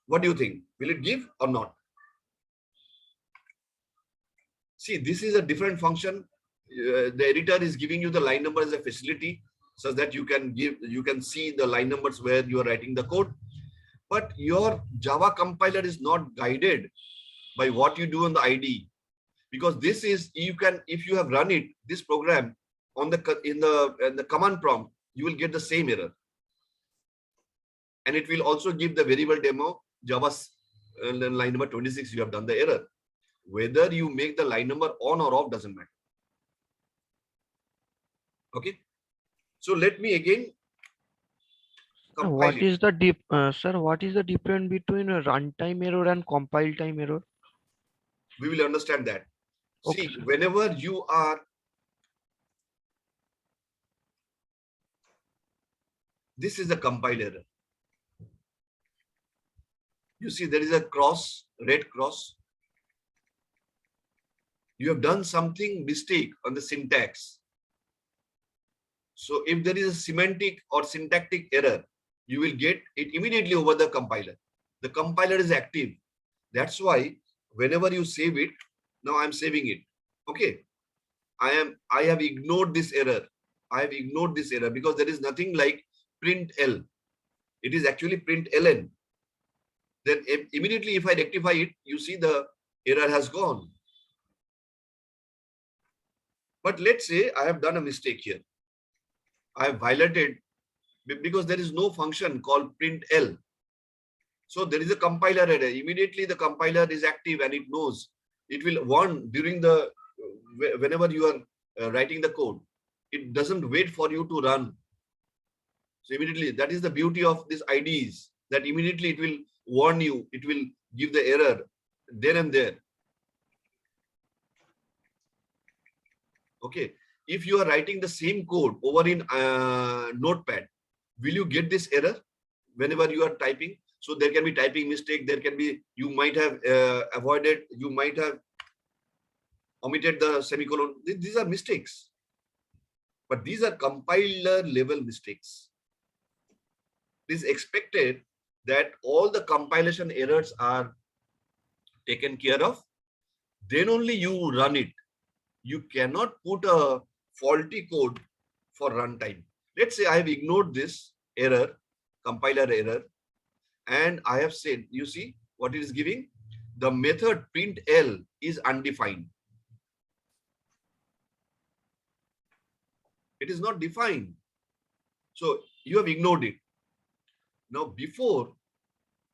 What do you think? Will it give or not? See, this is a different function. The editor is giving you the line number as a facility so that you can see the line numbers where you are writing the code. But your Java compiler is not guided by what you do on the IDE, because this is, you can, if you have run it, this program on in the command prompt, you will get the same error. And it will also give the variable demo Java line number 26, you have done the error. Whether you make the line number on or off doesn't matter. Okay. So let me again compile What it. is the sir, what is the difference between a runtime error and compile time error? We will understand that. Okay, See, sir. whenever you are, this is a compile error. You see, there is a cross, red cross. You have done something mistake on the syntax. So if there is a semantic or syntactic error, you will get it immediately over the compiler. The compiler is active. That's why whenever you save it, now I'm saving it. Okay. I have ignored this error. I have ignored this error because there is nothing like print L. It is actually print ln. Then immediately if I rectify it, you see the error has gone. But let's say I have done a mistake here. I have violated, because there is no function called print L. So there is a compiler error. Immediately the compiler is active and it knows. It will warn during the, whenever you are writing the code. It doesn't wait for you to run. So immediately, that is the beauty of these IDEs, that immediately it will warn you. It will give the error there and there. Okay. If you are writing the same code over in Notepad, will you get this error whenever you are typing? So there can be typing mistake. There can be, you might have avoided, you might have omitted the semicolon. These are mistakes. But these are compiler level mistakes. It is expected that all the compilation errors are taken care of. Then only you run it. You cannot put a faulty code for runtime. Let's say I have ignored this error, compiler error, and I have said, you see what it is giving? The method printl is undefined. It is not defined. So you have ignored it. Now before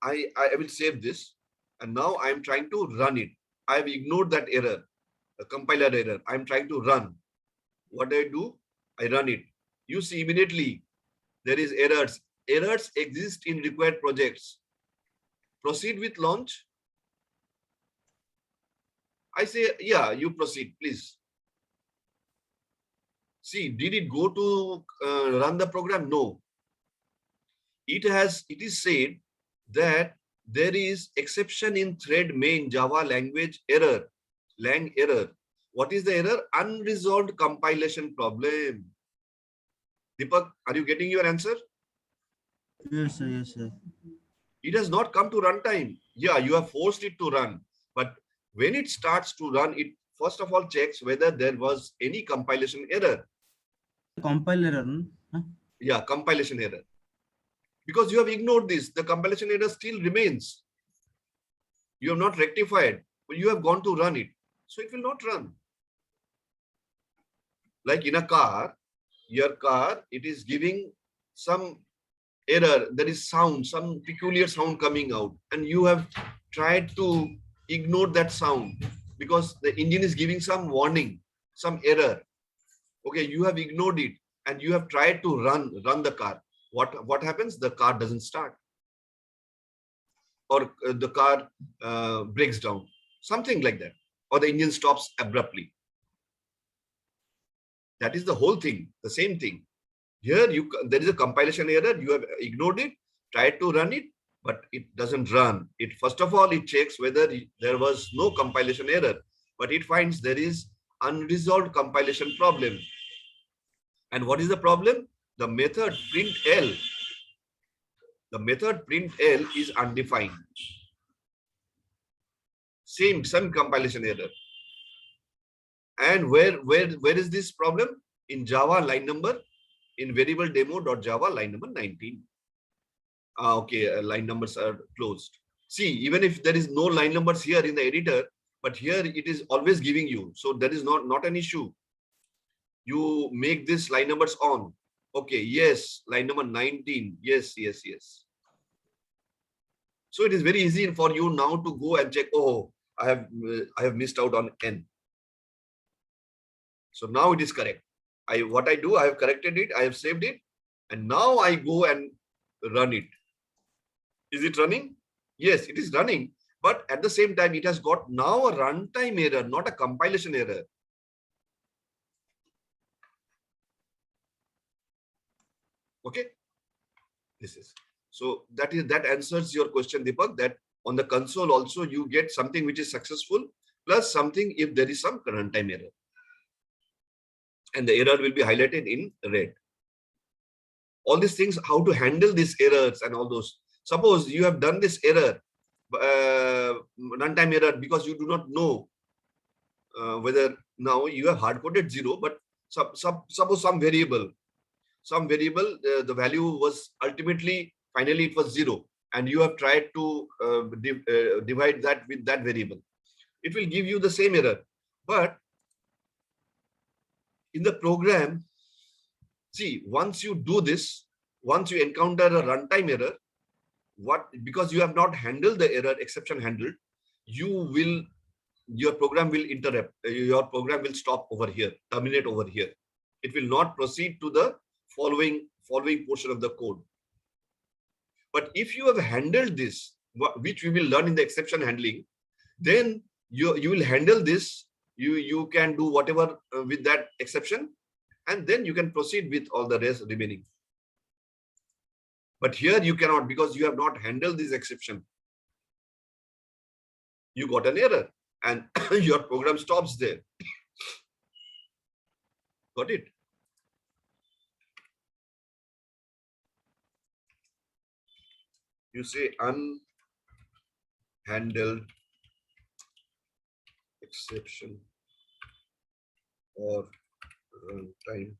I will save this, and now I am trying to run it. I have ignored that error, a compiler error. I am trying to run. What do? I run it. You see immediately there is errors. Errors exist in required projects. Proceed with launch. I say, yeah, you proceed, please. See, did it go to run the program? No. It is said that there is exception in thread main Java language error, lang error. What is the error? Unresolved compilation problem. Deepak, are you getting your answer? Yes, sir. Yes, sir. It has not come to runtime. Yeah, you have forced it to run. But when it starts to run, it first of all checks whether there was any compilation error. Compiler, huh? Yeah, compilation error. Because you have ignored this, the compilation error still remains. You have not rectified, but you have gone to run it. So it will not run. Like in a car, your car, it is giving some error. There is sound, some peculiar sound coming out. And you have tried to ignore that sound because the engine is giving some warning, some error. Okay, you have ignored it and you have tried to run the car. What happens? The car doesn't start, or the car breaks down, something like that, or the engine stops abruptly. That is the whole thing, the same thing. Here there is a compilation error. You have ignored it, tried to run it, but it doesn't run. It first of all it checks whether there was no compilation error, but it finds there is unresolved compilation problem. And what is the problem? The method printl. The method printl is undefined. Some compilation error. And where is this problem? In Java line number, in variable demo.java line number 19. Okay, line numbers are closed. See, even if there is no line numbers here in the editor, but here it is always giving you. So that is not an issue. You make this line numbers on. Okay, yes, line number 19. Yes. So it is very easy for you now to go and check, oh, I have missed out on N. So now it is correct. What I do, I have corrected it, I have saved it, and now I go and run it. Is it running? Yes, it is running. But at the same time, it has got now a runtime error, not a compilation error. Okay, this is so that answers your question, Deepak, that on the console also you get something which is successful plus something if there is some runtime error, and the error will be highlighted in red. All these things, how to handle these errors and all those. Suppose you have done this error, runtime error, because you do not know whether now you have hard coded 0, but suppose some variable, the value was finally it was 0, and you have tried to divide that with that variable. It will give you the same error. But in the program, see, once you do this, once you encounter a runtime error, because you have not handled the error, exception handled, your program will interrupt. Your program will stop over here, terminate over here. It will not proceed to the following portion of the code. But if you have handled this, which we will learn in the exception handling, then you will handle this. You can do whatever with that exception, and then you can proceed with all the rest remaining. But here you cannot, because you have not handled this exception. You got an error and your program stops there. Got it? You say unhandled exception or runtime.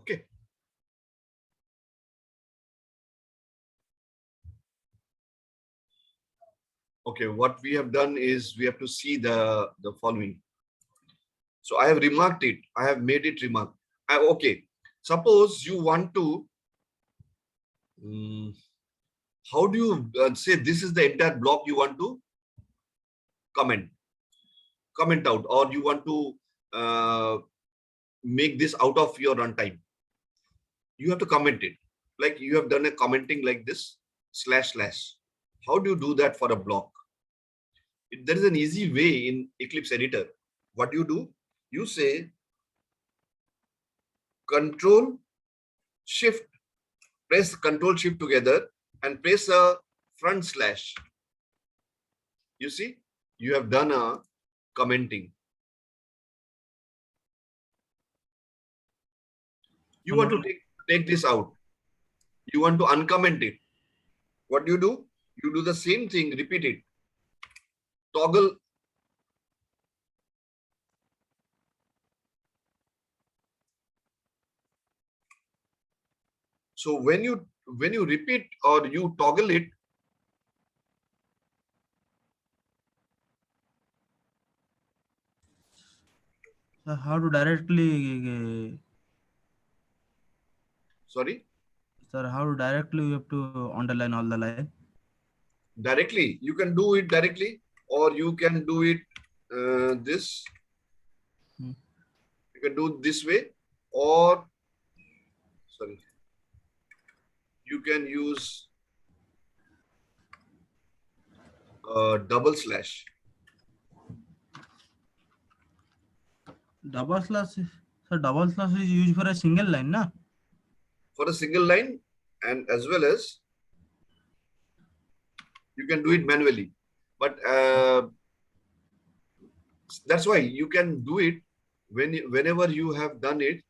Okay. Okay, what we have done is we have to see the following. So I have remarked it. I have made it remark. Okay. Suppose you want to, how do you say this is the entire block you want to comment out, or you want to make this out of your runtime? You have to comment it. Like you have done a commenting like this, // How do you do that for a block? There is an easy way in Eclipse editor. What you do? You say Control Shift, press Control Shift together and press a /. You see, you have done a commenting. You want to take this out. You want to uncomment it. What do? You do the same thing, repeat it. Toggle. So when you repeat or you toggle it, So how to directly, sorry, sir, how to directly you have to underline all the line? directly. You can do it directly, or you can do it this. You can do it this way, or sorry, you can use double slash. Double slash, so double slash is used for a single line, na? For a single line, and as well as you can do it manually. But that's why you can do it whenever you have done it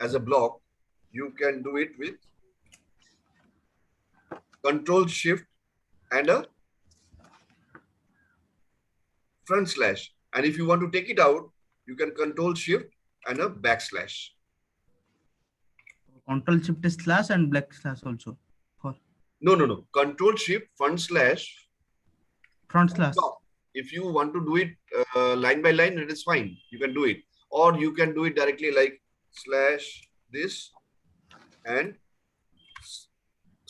as a block. You can do it with Control Shift and a /. And if you want to take it out, you can Control Shift and a \. Control Shift slash and / also. No. Control Shift /. Front slash. If you want to do it line by line, it is fine. You can do it. Or you can do it directly like / this and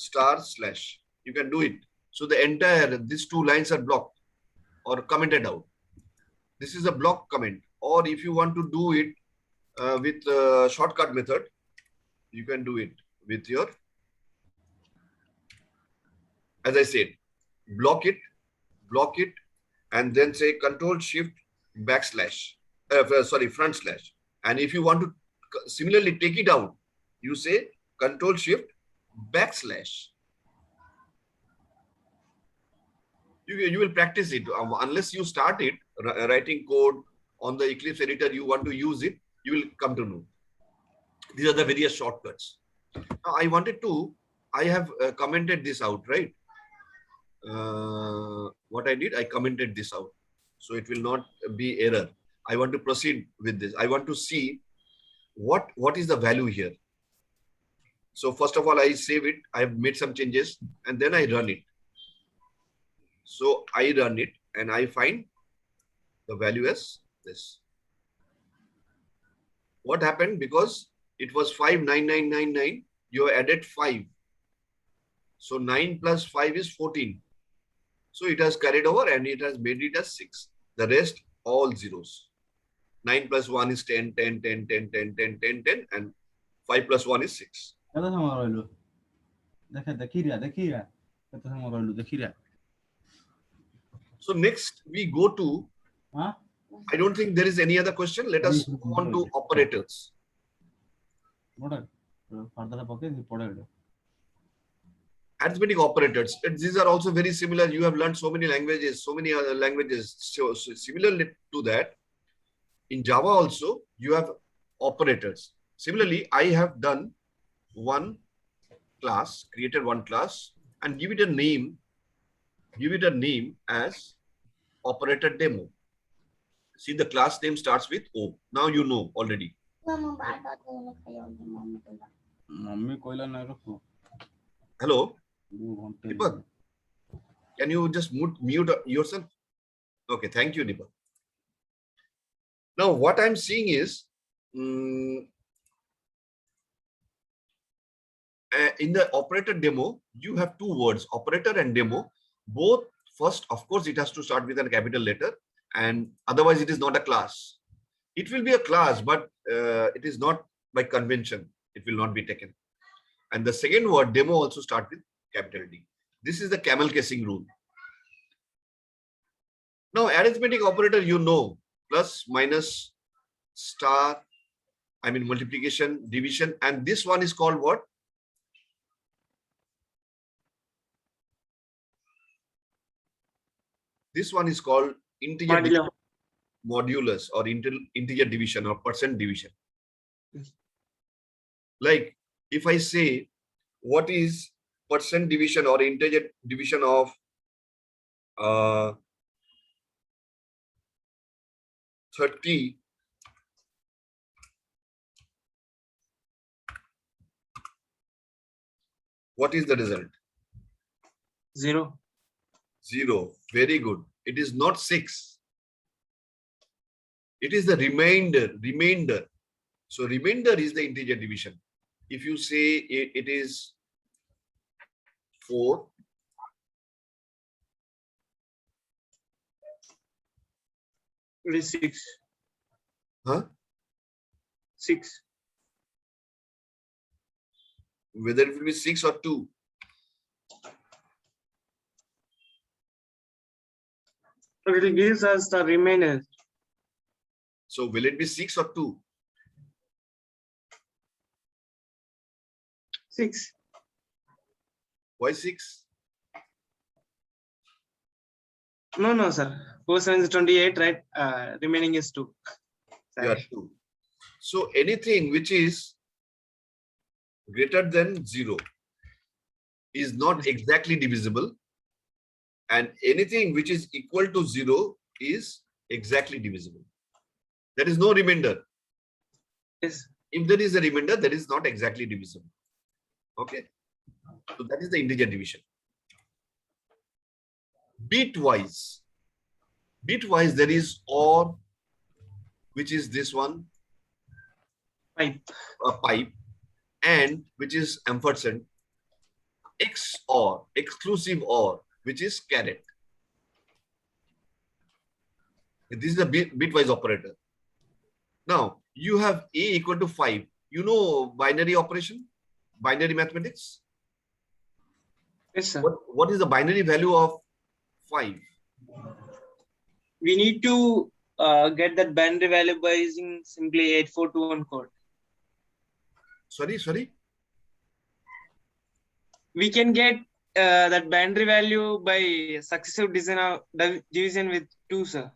*/. You can do it. So the entire, these two lines are blocked or commented out. This is a block comment. Or if you want to do it with shortcut method, you can do it with your, as I said, block it, and then say Control Shift /. And if you want to similarly take it out, you say Control Shift \. You will practice it. Unless you start it writing code on the Eclipse editor, you want to use it, you will come to know. These are the various shortcuts. Now I have commented this out, right? What I did, I commented this out. So it will not be error. I want to proceed with this. I want to see what is the value here. So first of all, I save it. I have made some changes and then I run it. So I run it and I find the value as this. What happened? Because it was 59999, you added 5. So 9 plus 5 is 14. So it has carried over and it has made it as 6. The rest all zeros. 9 plus 1 is 10, 10, 10, 10, 10, 10, 10, 10, and 5 plus 1 is 6. କେତେ ସମୟ ରହିଲୁ ଦେଖିରିଆ କେତେ ସମୟ ରହିଲୁ ଦେଖିରିଆ So next we go to, Huh? I don't think there is any other question. Let us go on to operators. ଗୋଟେ further ପକେଇ ପଡେ ଏଇଟା Arithmetic operators. These are also very similar. You have learned so many languages, so many other languages. So similarly to that, in Java also, you have operators. Similarly, I have done one class, created one class, and give it a name. Give it a name as operator demo. See, the class name starts with O. Now you know already. Mummy କହିଲା ନାଇଁ ରଖୁ Hello, 2 ଘଣ୍ଟେ Deepak. Can you just mute yourself? Okay, thank you, Deepak. Now, what I'm seeing is, in the operator demo, you have 2 words, operator and demo. Both, first, of course, it has to start with a capital letter, and otherwise it is not a class. It will be a class, but it is not by convention. It will not be taken. And the second word, demo, also start with capital D. This is the camel casing rule. Now, arithmetic operator, you know, plus, minus, star, I mean multiplication, division, and this one is called what? This one is called integer Modulo. modulus or integer division or percent division. Yes. Like if I say what is percent division or integer division of 30, what is the result? 0. 0. Very good. It is not 6. It is the remainder. So remainder is the integer division. If you say it is 4, It is 6. huh? 6. Whether it will be 6 or 2. It gives us the remainder. So will it be 6 or 2? 6. Why 6? No, sir. 4 7 is 28, right? Remaining is 2. Yeah, 2. So anything which is greater than 0 is not exactly divisible, and anything which is equal to 0 is exactly divisible. There is no remainder. Yes. If there is a remainder, that is not exactly divisible. Okay. So that is the integer division. Bitwise. Bitwise, there is OR, which is this one, Pipe. a pipe, and which is ampersand, XOR, exclusive OR, which is caret. This is a bitwise operator. Now, you have A equal to 5. You know binary operation, binary mathematics? Yes, sir. What is the binary value of 5? We need to get that binary value by using simply 8421 code. Sorry. We can get that binary value by successive division with 2, sir.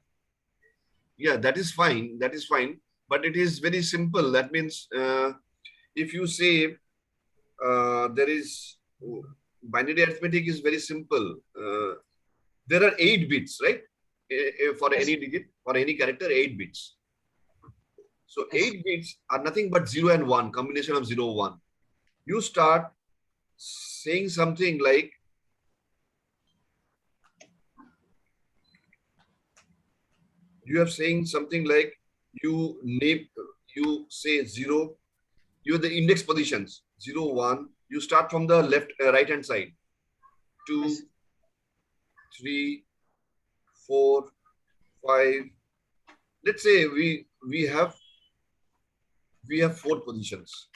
Yeah, that is fine. That is fine. But it is very simple. That means if you say there is binary arithmetic is very simple. There are 8 bits, right? For Yes. any digit, for any character, 8 bits. So Yes. 8 bits are nothing but 0 and 1, combination of 0, 1. You start saying something like, you are saying something like, you name, you say 0, you have the index positions 0, 1. You start from the left, right hand side. 2, Yes. 3, 4, 5. Let's say we have 4 positions,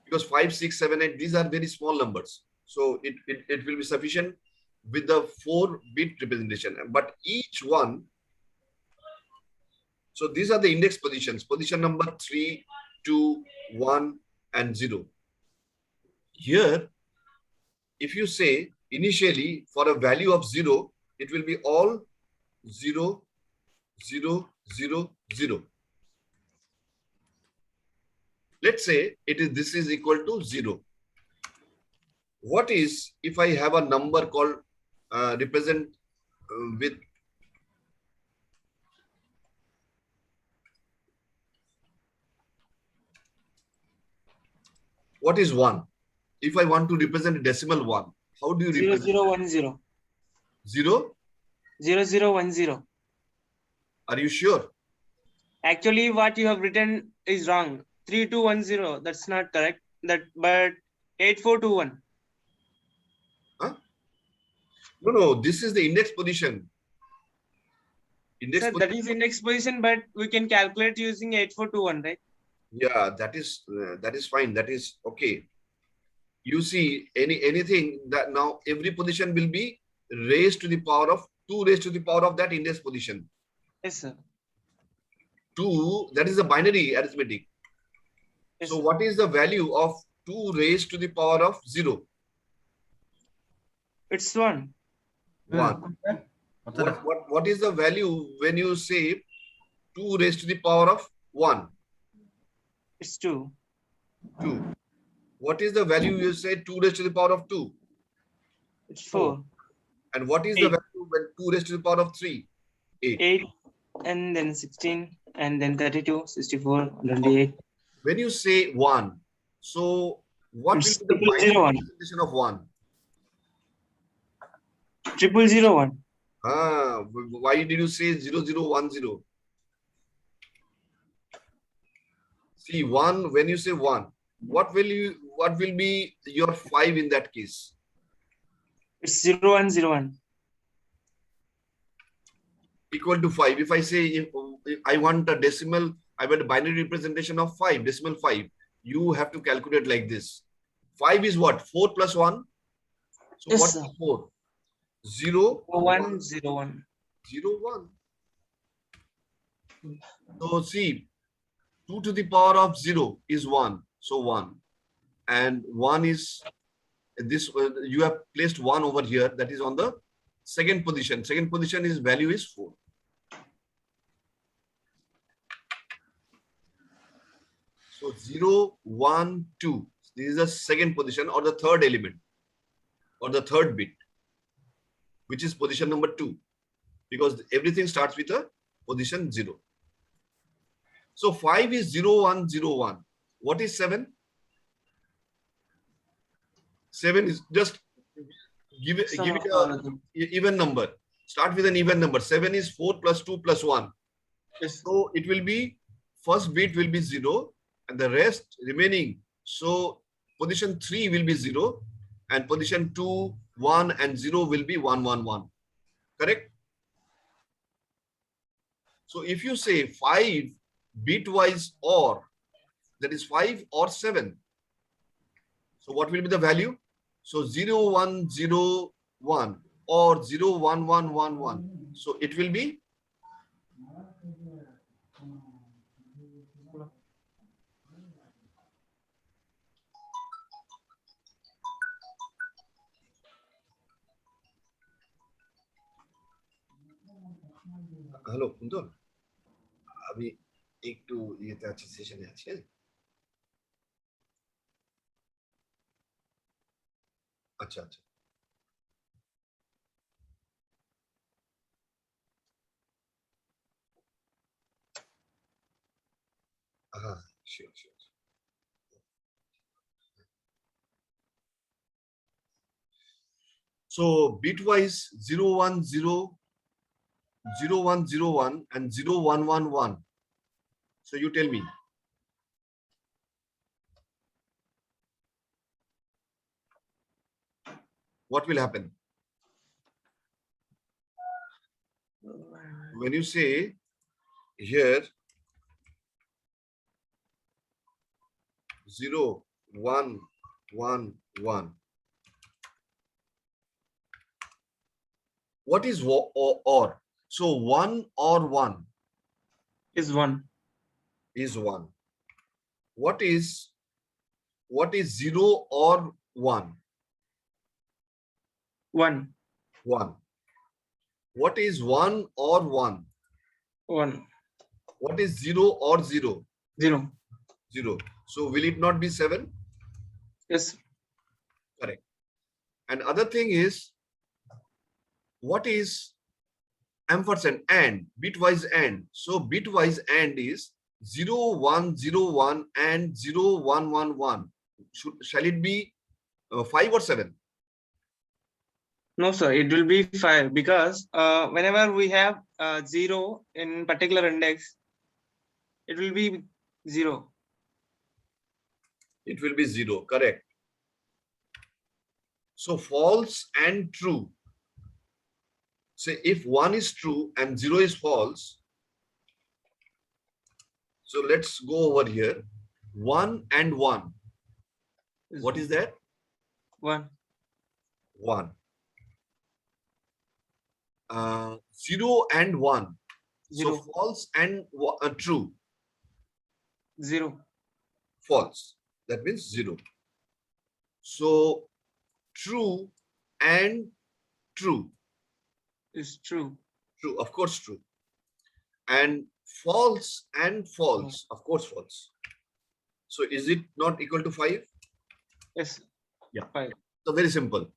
because 5, 6, 7, 8, these are very small numbers. So it will be sufficient with the 4-bit representation. But each one, so these are the index positions, position number 3, 2, 1, and 0. Here, if you say initially for a value of 0, it will be all 0, 0, 0, 0. Let's say this is equal to 0. What is if I have a number called represent with what is 1? If I want to represent a decimal 1, how do you 0 represent 0 1 0 0? 0 0 1 0. Are you sure? Actually, what you have written is wrong. 3210. That's not correct. But 8421. Huh? No, this is the index position. Index Sir, position. that is index position, but we can calculate using 8421, right? Yeah, that is fine. That is okay. You see, anything that now every position will be raised to the power of 2 raised to the power of that index position. Yes, sir. 2, that is a binary arithmetic. Yes, So sir. what is the value of 2 raised to the power of 0? It's 1. 1. What is the value when you say 2 raised to the power of 1? It's 2. 2. What is the value you say 2 raised to the power of 2? It's 4. And what is the 8. value when 2 raised to the power of 3? 8. 8 and then 16 and then 32, 64, 28. When you say 1, so what It's will be the binary 001. representation of 1? 0001. Why did you say 0010? See, 1, when you say 1, what will be your 5 in that case? It's 0101. Equal to 5. If I say if I want a decimal, I want a binary representation of 5, decimal 5, you have to calculate like this. 5 is what? 4 plus 1. So Yes, what sir. is 4? 0, 0101. 0, 1. So see, 2 to the power of 0 is 1. So 1. And 1 is this, you have placed 1 over here. That is on the second position. Second position is value is 4. So 0, 1, 2. This is the second position or the third element or the third bit, which is position number 2, because everything starts with a position 0. So 5 is 0, 1, 0, 1. What is 7? 7 is just give it an even number. Start with an even number. 7 is 4 plus 2 plus 1. Yes. So it will be, first bit will be 0 and the rest remaining. So position 3 will be 0 and position 2, 1 and 0 will be 1, 1, 1. Correct? So if you say 5 bitwise OR, that is 5 or 7. So what will be the value? So 0, 1, 0, 1 or 0, 1, 1, 1, 1. So it will be hello Kuntal, আমি একটু ইয়েতে আছি, সেশনে আছি। আচ্ছা আচ্ছা। হ্যাঁ, sure sure. So bitwise 0, 1, 0, 0101 and 0111. So you tell me. What will happen? When you say here 0111, what is or? So 1 or 1 Is 1. is 1. What is 0 or 1? 1. 1. What is 1 or 1? 1. What is 0 or 0? 0. 0. So will it not be 7? Yes. Correct. And other thing is, what is ampersand and bitwise and? So bitwise and is 0101 and 0111. Shall it be 5 or 7? No, sir, it will be 5 because whenever we have 0 in particular index, it will be 0. It will be 0. Correct. So false and true. Say if 1 is true and 0 is false. So let's go over here. 1 and 1. What is that? 1. 1. 0 and 1. 0. So false and true. 0. False. That means 0. So true and true. Is true. True, of course, true. And false and false, of course, false. So is it not equal to 5? Yes. Yeah. 5. So very simple.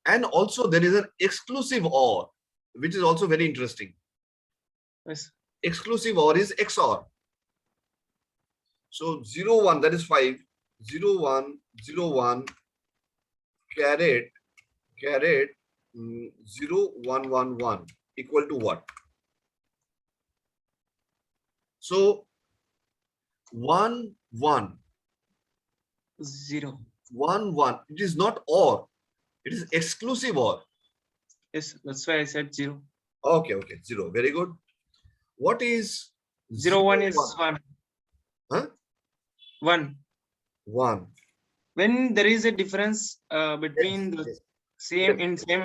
And also there is an exclusive OR, which is also very interesting. Yes. Exclusive OR is XOR. So 0, 1, that is 5. 0, 1, 0, 1, caret 0, 1, 1, 1 equal to what? So 1, 1. 0. 1, 1. It is not OR. It is exclusive OR. Yes, that's why I said 0. Okay, okay. 0. Very good. What is 0, 1 is 1. Huh? 1. 1. When there is a difference between the same in same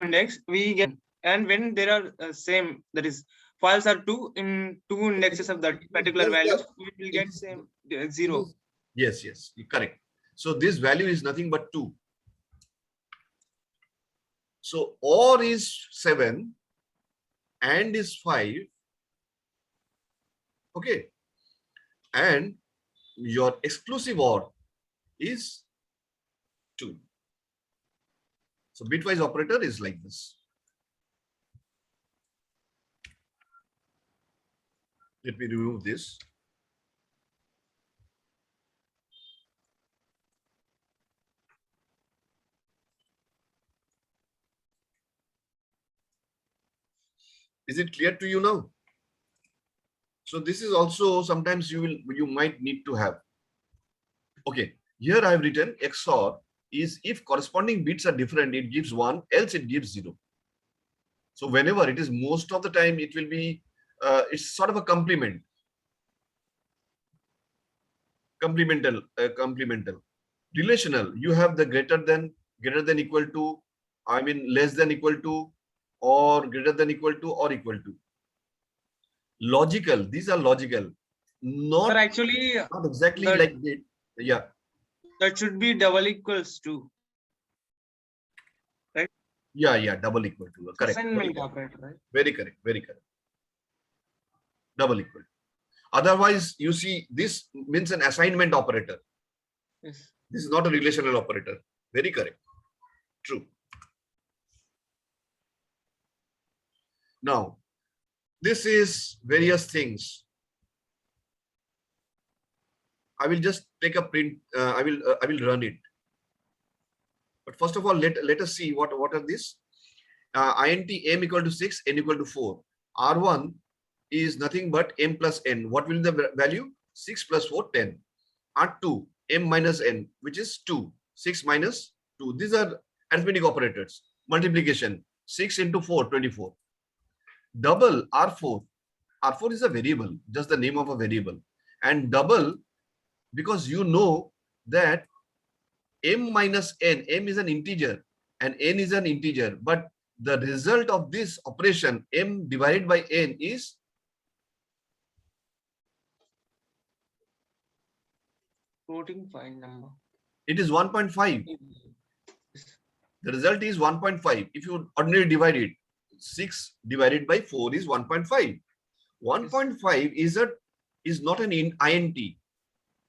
index, we get, and when there are same, that is false are 2 in 2 indexes of that particular value, we will get same 0. Yes, yes, correct. So this value is nothing but 2. So OR is 7 and is 5. Okay. And your exclusive OR is 2. So bitwise operator is like this. Let me remove this. Is it clear to you now? So this is also sometimes you might need to have. Okay, here I have written XOR is if corresponding bits are different, it gives 1, else it gives 0. So whenever it is, most of the time it will be, it's sort of a complement. Complemental. Relational, you have the greater than equal to, I mean less than equal to, or greater than equal to, or equal to. Logical, these are logical. Not actually not exactly that, like that. Yeah. that should be double equals to. Right? Yeah, yeah, double equal to. Correct. Assignment operator, right? Very correct, very correct. Double equal. Otherwise, you see, this means an assignment operator. Yes. This is not a relational operator. Very correct. True. Now, this is various things. I will just take a print. I will run it. But first of all, let us see what are these. int m equal to 6, n equal to 4. R1 is nothing but m plus n. What will be the value? 6 plus 4, 10. R2, m minus n, which is 2. 6 minus 2. These are arithmetic operators. Multiplication. 6 into 4, 24. Double R4. R4 is a variable, just the name of a variable. And double, because you know that m minus n, m is an integer and n is an integer. But the result of this operation, m divided by n, is Floating point number. it is 1.5. The result is 1.5. If you ordinarily divide it, 6 divided by 4 is 1.5. 1.5 is not an int.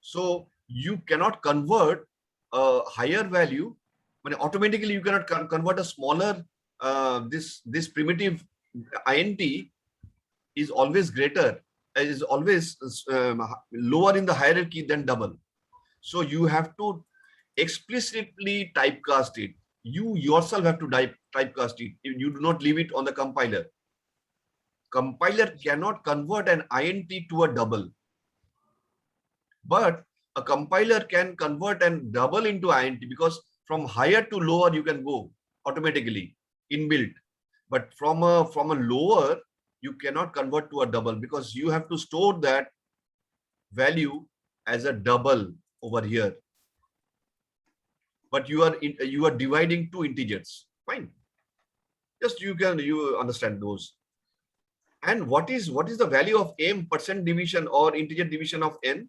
So you cannot convert a higher value, but automatically you cannot convert a smaller, this primitive int is always greater, is always lower in the hierarchy than double. So you have to explicitly typecast it. You yourself have to typecast it. You do not leave it on the compiler. Compiler cannot convert an int to a double. But a compiler can convert and double into int, because from higher to lower you can go automatically inbuilt. But from a lower, you cannot convert to a double, because you have to store that value as a double over here. But you are dividing two integers. Fine. Just you understand those. And what is the value of m percent division or integer division of n?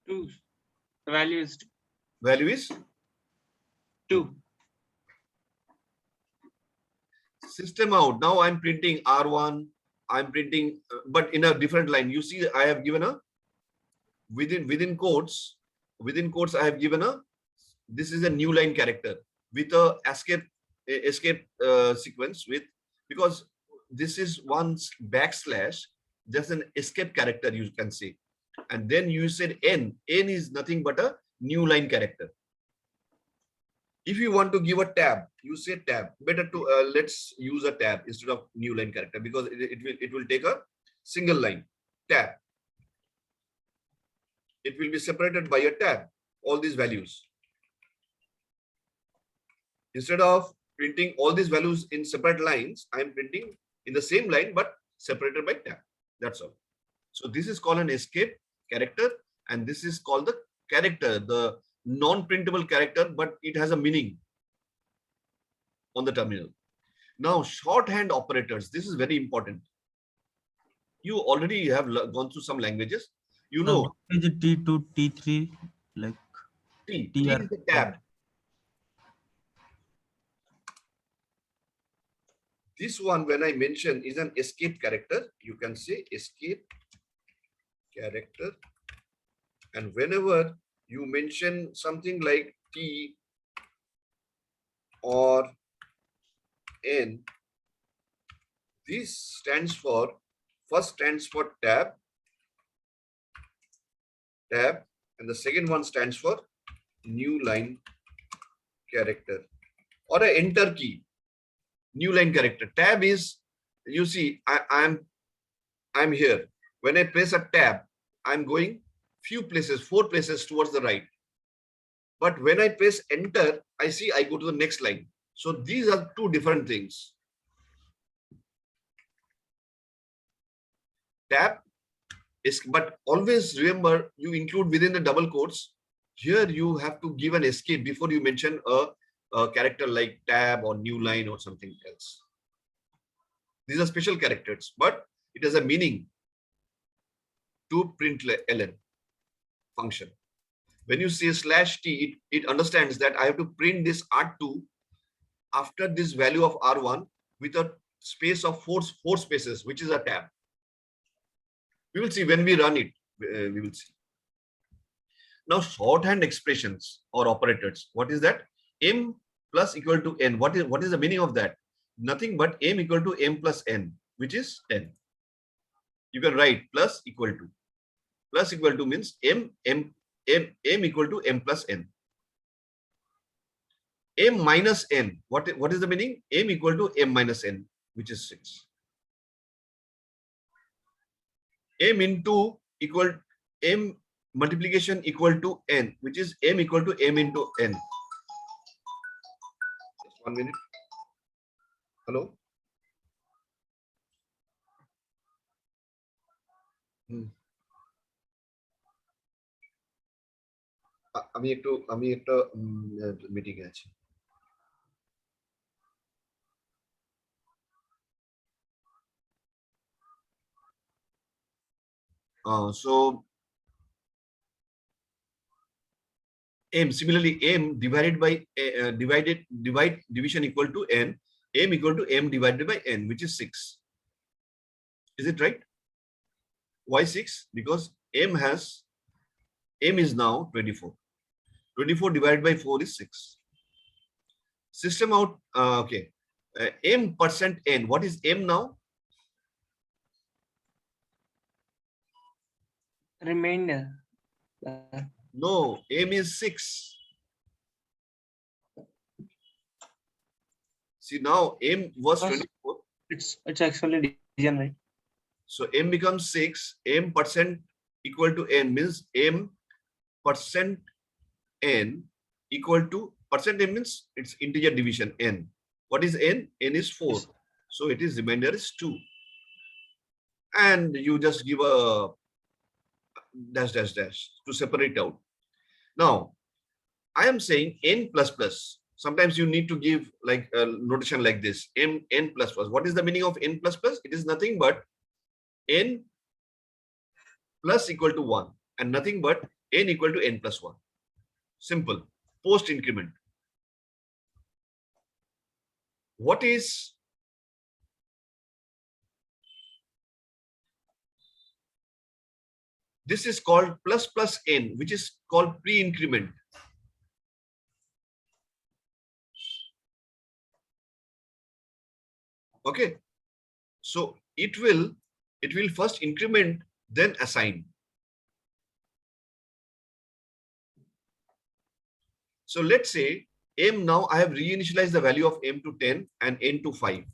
2. The value is 2. Value is 2. System out. Now I'm printing R1. I'm printing, but in a different line. You see, I have given a within quotes. Within quotes, I have given this is a new line character with a escape sequence with, because this is one backslash. There's an escape character, you can say. And then you said n. N is nothing but a new line character. If you want to give a tab, you say tab. Better to let's use a tab instead of new line character, because it will take a single line. Tab. It will be separated by a tab. All these values. Instead of printing all these values in separate lines, I am printing in the same line but separated by tab. That's all. So this is called an escape character, and this is called the character, the non-printable character, but it has a meaning on the terminal. Now, shorthand operators. This is very important. You already have gone through some languages. You know, is it T2, T3, like T TR? is the tab. This one, when I mention, is an escape character. You can say escape character. And whenever you mention something like T or N, this stands for, first stands for tab, and the second one stands for new line character, or a enter key. New line character. Tab is, you see, I'm here. When I press a tab, I'm going few places, 4 places towards the right. But when I press enter, I see I go to the next line. So these are two different things. Tab is, but always remember, you include within the double quotes. Here you have to give an escape before you mention a character like tab or new line or something else. These are special characters, but it has a meaning to print ln function. When you say /t, it understands that I have to print this R2 after this value of R1 with a space of four spaces, which is a tab. We will see when we run it. We will see. Now, shorthand expressions or operators. What is that? M plus equal to n. What is the meaning of that? Nothing but m equal to m plus n, which is 10. You can write plus equal to. Plus equal to means m equal to m plus n. m minus n. What is the meaning? M equal to m minus n, which is 6. M into equal m multiplication equal to n, which is m equal to m into n. Just 1 minute. Hello. আমি একটা meeting এ আছি। So m, similarly m divided by division equal to n, m equal to m divided by n, which is 6. Is it right? Why 6? Because m is now 24. 24 divided by 4 is 6. System out. Okay. M percent n. What is m now? Remainder. No, m is 6. See, now m was 24. It's actually division, right? So m becomes 6. M percent equal to n means m percent n equal to percent n means it's integer division n. What is n? N is 4. Yes. So it is remainder is 2. And you just give a dash dash dash to separate out. Now, I am saying n plus plus. Sometimes you need to give like a notation like this, n plus plus. What is the meaning of n plus plus? It is nothing but n plus equal to 1 and nothing but n equal to n plus 1. Simple. Post increment. What is this is called plus plus n, which is called pre-increment. Okay. So it will first increment, then assign. So let's say m now I have reinitialized the value of m to 10 and n to 5.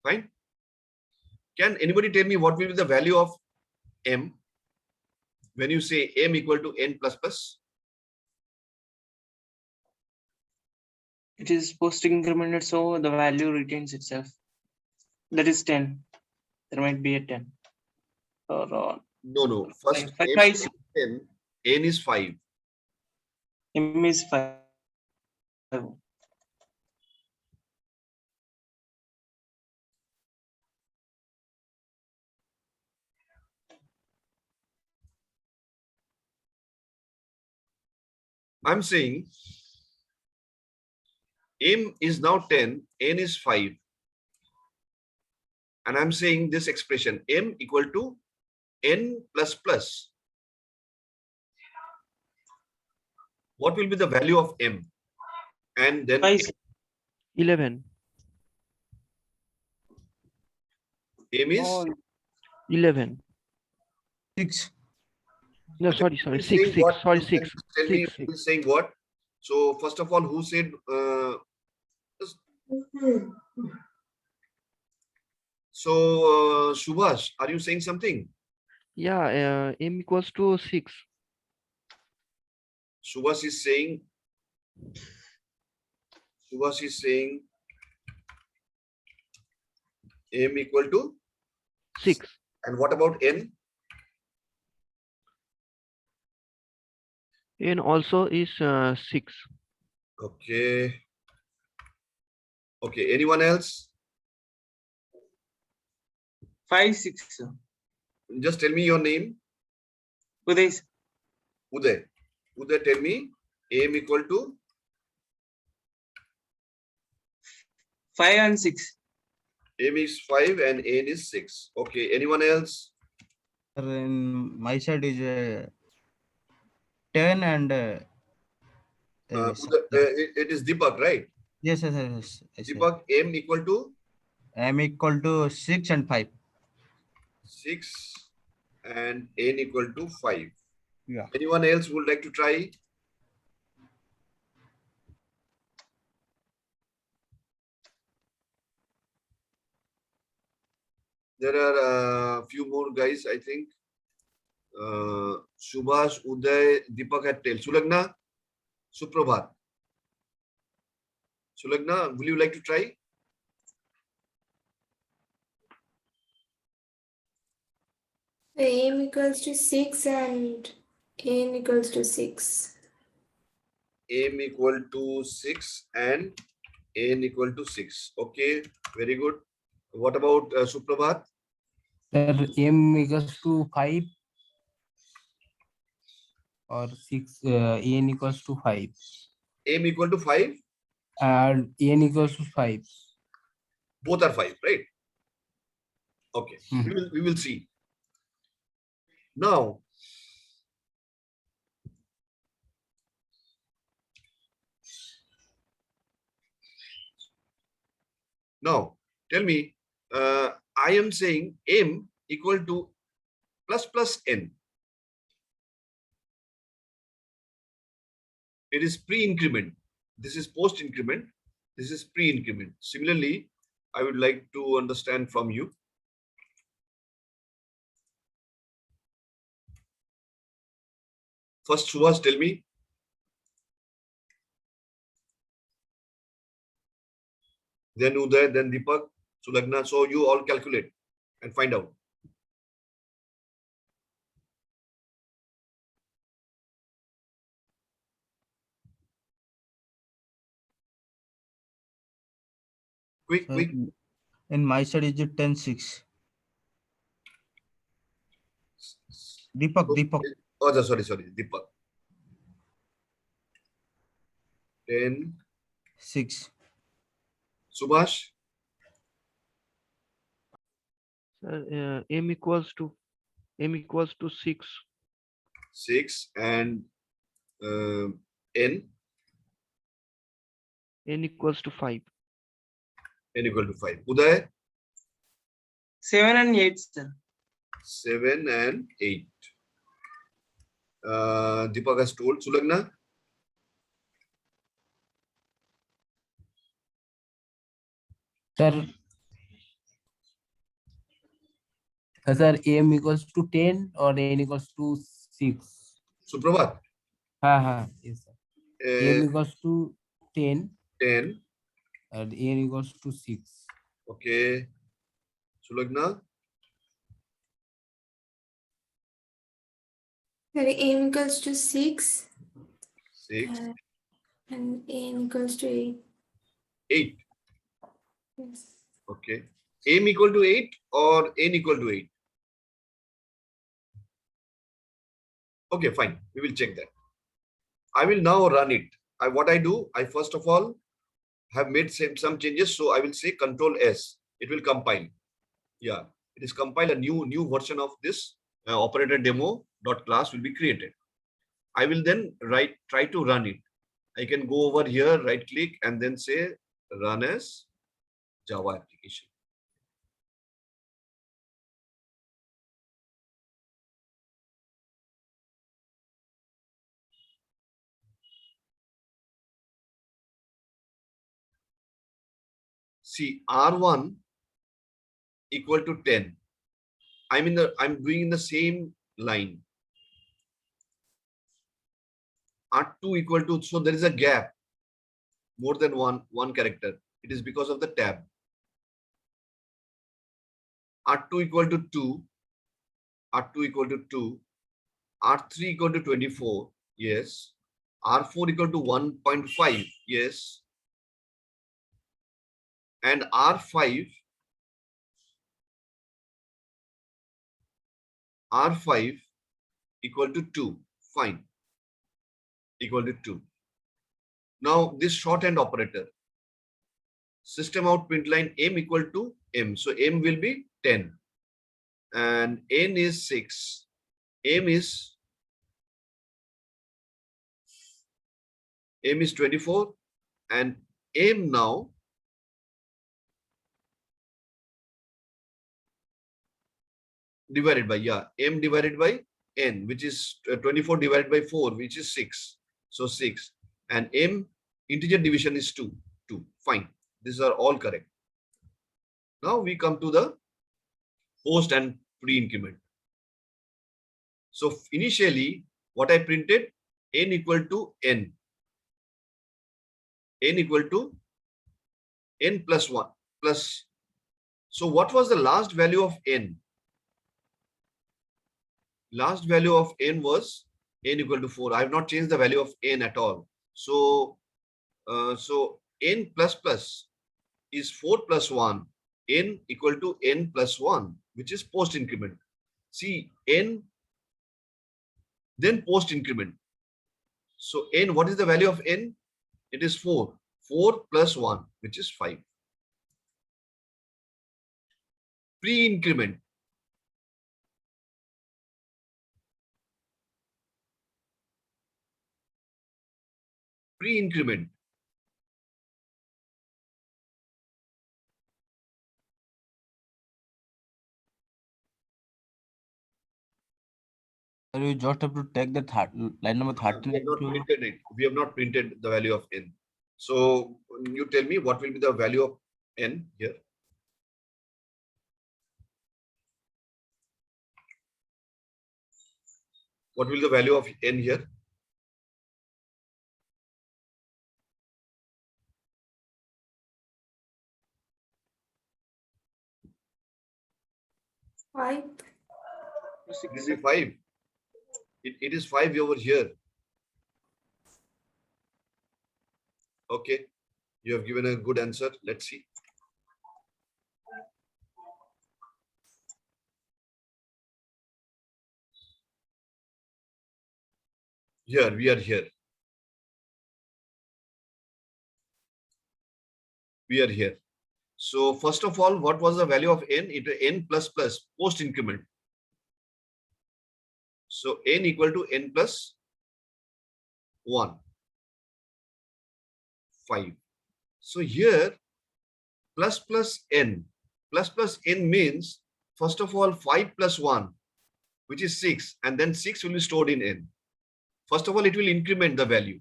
Fine. Can anybody tell me what will be the value of m when you say m equal to n plus plus? It is post incremented, so the value retains itself. That is 10. There might be a 10. Or No. First Five. m is 10, n is 5. M is 5. I'm saying m is now 10, n is 5. And I'm saying this expression m equal to n plus plus. What will be the value of m? And then 11. m is Oh, 11. 6. No, sorry, Who is 6, saying 6, what? sorry, Who 6. Tell me 6, who is saying what. So first of all, who said Subhash, are you saying something? Yeah, m equals to 6. Subhash is saying m equal to 6. and what about n? N also is 6. Okay. Okay. Anyone else? 5, 6. Just tell me your name. Uday, sir. Uday. Uday, tell me m equal to 5 and 6. m is 5 and n is 6. Okay. Anyone else? In my side is 10 and Uday, it is Deepak, right? yes. I say. Deepak, m equal to M equal to 6 and 5. 6 and n equal to 5. Yeah. Anyone else would like to try? There are a few more guys, I think. Subhash, Uday, Deepak had tail. Sulagna, Suprabhat. Sulagna, will you like to try? M equals to 6 and N equals to 6. M equal to 6 and N equal to 6. Okay, very good. What about Suprabhat? Sir, M equals to 5 or 6, N equals to 5 M equal to 5. and N equals to 5. Both are 5, right? Okay, we will see. Now, tell me, I am saying M equal to plus N. It is pre-increment. This is post-increment. This is pre-increment. Similarly, I would like to understand from you. First, Subhash, tell me. Then Uday, then Deepak, Sulagna. So you all calculate and find out. Quick, quick. In my side is it 10-6. Deepak. Oh, sorry, Deepak. 10-6. Subhash? Sir, M equals to 6. 6 and N? N equals to 5. N equal to 5. Uday? 7 and 8, sir. 7 and 8. Deepak has told. Sulagna? Sir, sir, M equals to 10 or N equals to 6. Suprabhat? Yes, sir. M equals to 10 10. and N equals to 6. Okay. Sulagna? Sorry, M equals to 6 6. and N equals to 8. 8. Yes. Okay. M equal to 8 or N equal to 8? Okay, fine. We will check that. I will now run it. What I do, I first of all have made some changes. So I will say Control S. It will compile. Yeah, it is compile a new version of this operator demo.class will be created. I will then try to run it. I can go over here, right click, and then say run as Java application. See, R1 equal to 10. I'm doing in the same line. R2 equal to, so there is a gap more than one character. It is because of the tab. R2 equal to 2. R2 equal to 2. R3 equal to 24. Yes. R4 equal to 1.5. Yes. And R5 equal to 2. Fine. Equal to 2. Now this shorthand operator. System out print line M equal to M. So M will be 10. And N is 6. M is 24. And M now divided by, M divided by n, which is 24 divided by 4, which is 6. So 6. And m, integer division is 2. 2. Fine. These are all correct. Now we come to the post and pre-increment. So initially, what I printed, n equal to n. N equal to n plus 1 plus. So what was the last value of n? Last value of n was n equal to 4. I have not changed the value of n at all. So, n plus plus is 4 plus 1. N equal to n plus 1, which is post increment. See, n, then post increment. So n, what is the value of n? It is 4. 4 plus 1, which is 5. Pre-increment. Pre-increment. You just have to take the line number 13. We have not printed it. We have not printed the value of n. So you tell me what will be the value of n here. What will the value of n here? Five. It will be 5. It is 5 over here. Okay. You have given a good answer. Let's see. Here, we are here. We are here. So first of all, what was the value of n? It was n plus plus post increment. So n equal to n plus 1. 5. So here plus plus n. Plus plus n means first of all 5 plus 1, which is 6, and then 6 will be stored in n. First of all, it will increment the value.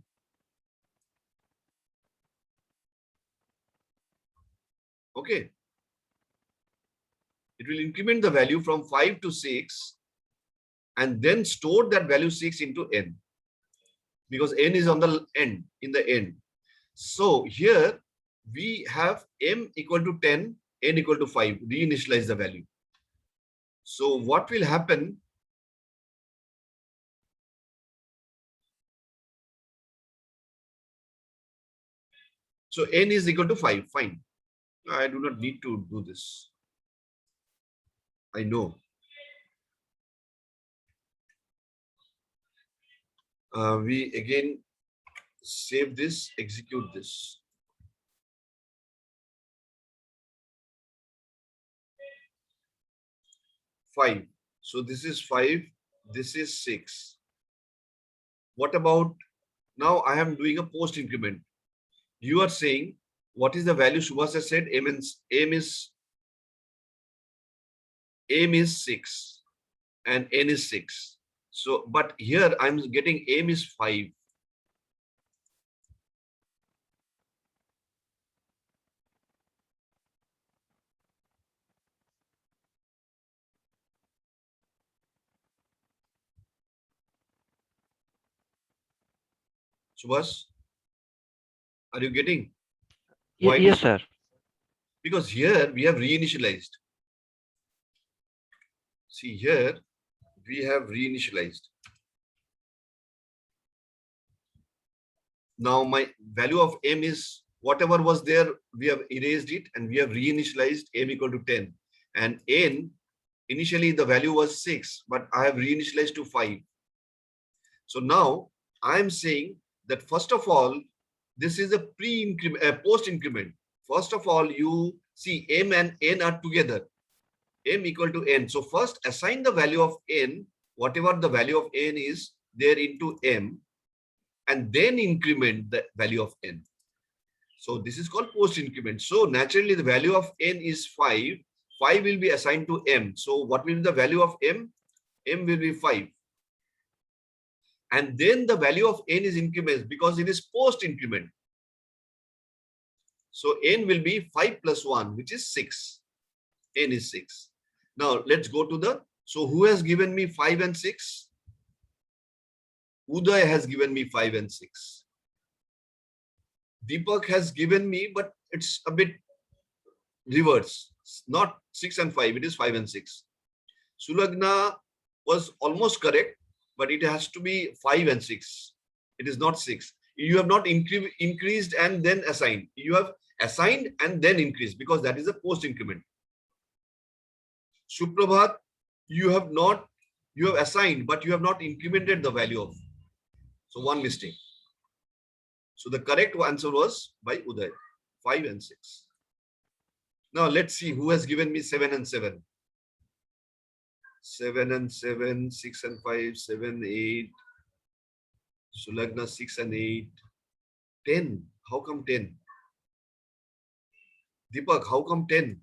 Okay. It will increment the value from 5 to 6 and then store that value 6 into n, because n is on the end, in the end. So here we have m equal to 10, n equal to 5, reinitialize the value. So what will happen? So n is equal to 5, fine. I do not need to do this. I know. We again save this, execute this. Five. So this is 5. This is 6. What about now? I am doing a post increment. You are saying what is the value? Subhas has said m is 6 and n is 6. So, but here I'm getting m is 5. Subhas, are you getting? Why? Yes, sir. Because here we have reinitialized. See, here we have reinitialized. Now my value of m is whatever was there, we have erased it and we have reinitialized m equal to 10. And n, initially the value was 6, but I have reinitialized to 5. So now I am saying that first of all, this is a pre-increment, post increment. First of all, you see m and n are together. M equal to n. So first assign the value of n, whatever the value of n is there, into m, and then increment the value of n. So this is called post increment. So naturally the value of n is 5. 5 will be assigned to m. So what will be the value of m? M will be 5. And then the value of n is increments because it is post increment. So n will be 5 plus 1, which is 6. N is 6. Now let's go to the, so who has given me 5 and 6? Uday has given me 5 and 6. Deepak has given me, but it's a bit reverse. It's not 6 and 5, it is 5 and 6. Sulagna was almost correct, but it has to be 5 and 6. It is not 6. You have not increased and then assigned. You have assigned and then increased because that is a post increment. Suprabhat, you have assigned, but you have not incremented the value of. So one mistake. So the correct answer was by Uday, 5 and 6. Now let's see who has given me 7 and 7. 7 and 7, 6 and 5, 7, 8. Sulagna 6 and 8. 10. How come 10? Deepak, how come 10?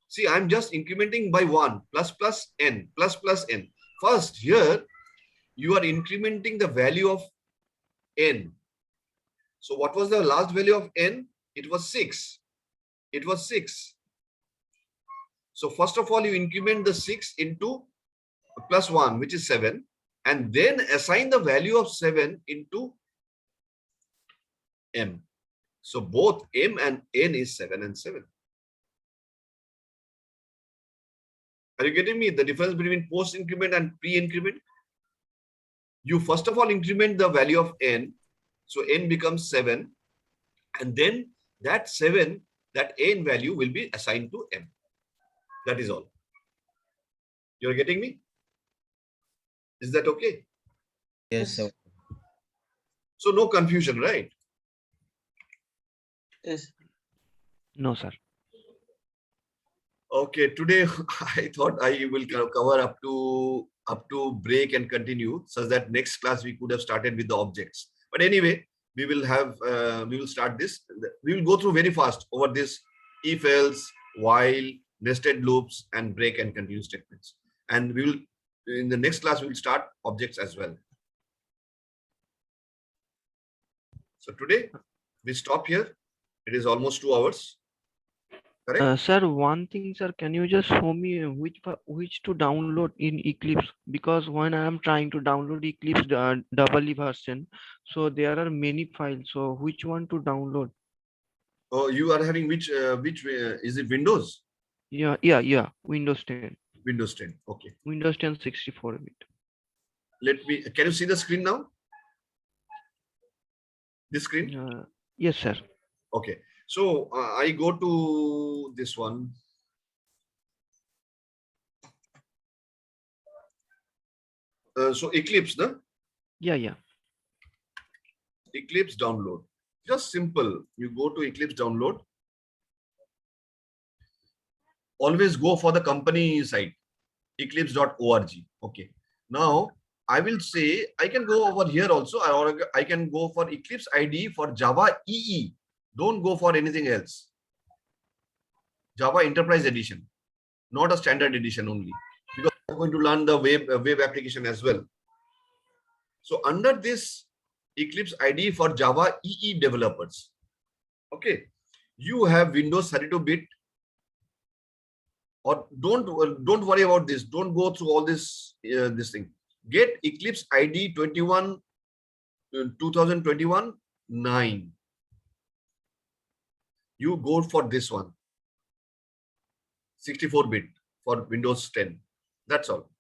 See, I'm just incrementing by 1 plus n plus n. First, here you are incrementing the value of n. So what was the last value of n? It was 6. It was 6. So first of all, you increment the 6 into plus 1, which is 7, and then assign the value of 7 into m. So both m and n is 7 and 7. Are you getting me? The difference between post increment and pre increment? You first of all increment the value of n. So n becomes 7. And then that 7, that n value will be assigned to m. That is all. You're getting me? Is that okay? Yes, sir. So no confusion, right? Yes. No, sir. Okay, today I thought I will cover up to break and continue, such that next class we could have started with the objects. But anyway, we will start this. We will go through very fast over this if else, while, nested loops, and break and continue statements. And we will, in the next class, we will start objects as well. So today we stop here. It is almost 2 hours. Correct? Sir, one thing, sir, can you just show me which to download in Eclipse? Because when I am trying to download Eclipse double version, so there are many files. So which one to download? Oh, you are having which is it Windows? Yeah. Windows 10. Windows 10. Okay. Windows 10 64-bit. Let me. Can you see the screen now? This screen? Yes, sir. Okay. So I go to this one. So Eclipse, no? Yeah. Eclipse download. Just simple. You go to Eclipse download. Always go for the company site, eclipse.org. Okay. Now I will say I can go over here also, or I can go for Eclipse IDE for Java EE. Don't go for anything else. Java Enterprise Edition, not a standard edition only, because I'm going to learn the web application as well. So under this Eclipse IDE for Java EE developers, okay, you have Windows 32-bit, or don't worry about this. Don't go through all this thing. Get Eclipse IDE 2021 9. You go for this one, 64-bit for Windows 10. That's all.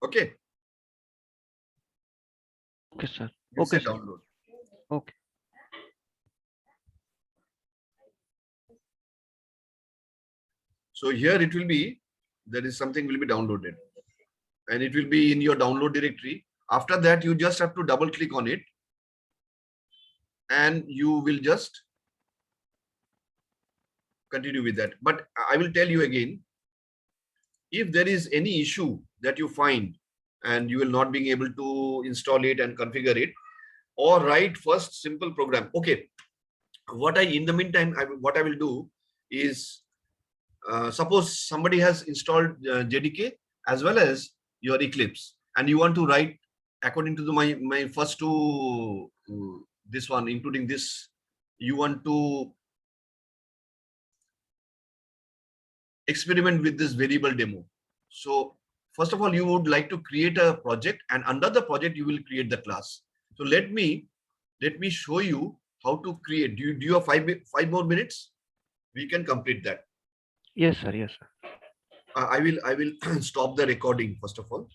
Okay. Okay, sir. It's Okay, a sir. download. Okay. So here it will be, there is something will be downloaded, and it will be in your download directory. After that, you just have to double click on it, and you will just continue with that. But I will tell you again, if there is any issue that you find and you will not be able to install it and configure it, or write first simple program. Okay. In the meantime, what I will do is, suppose somebody has installed JDK as well as your Eclipse, and you want to write according to my first two, this one, including this, you want to experiment with this variable demo. So first of all, you would like to create a project, and under the project, you will create the class. So let me show you how to create. Do you have 5 more minutes? We can complete that. Yes, sir. Yes, sir. I will stop the recording first of all.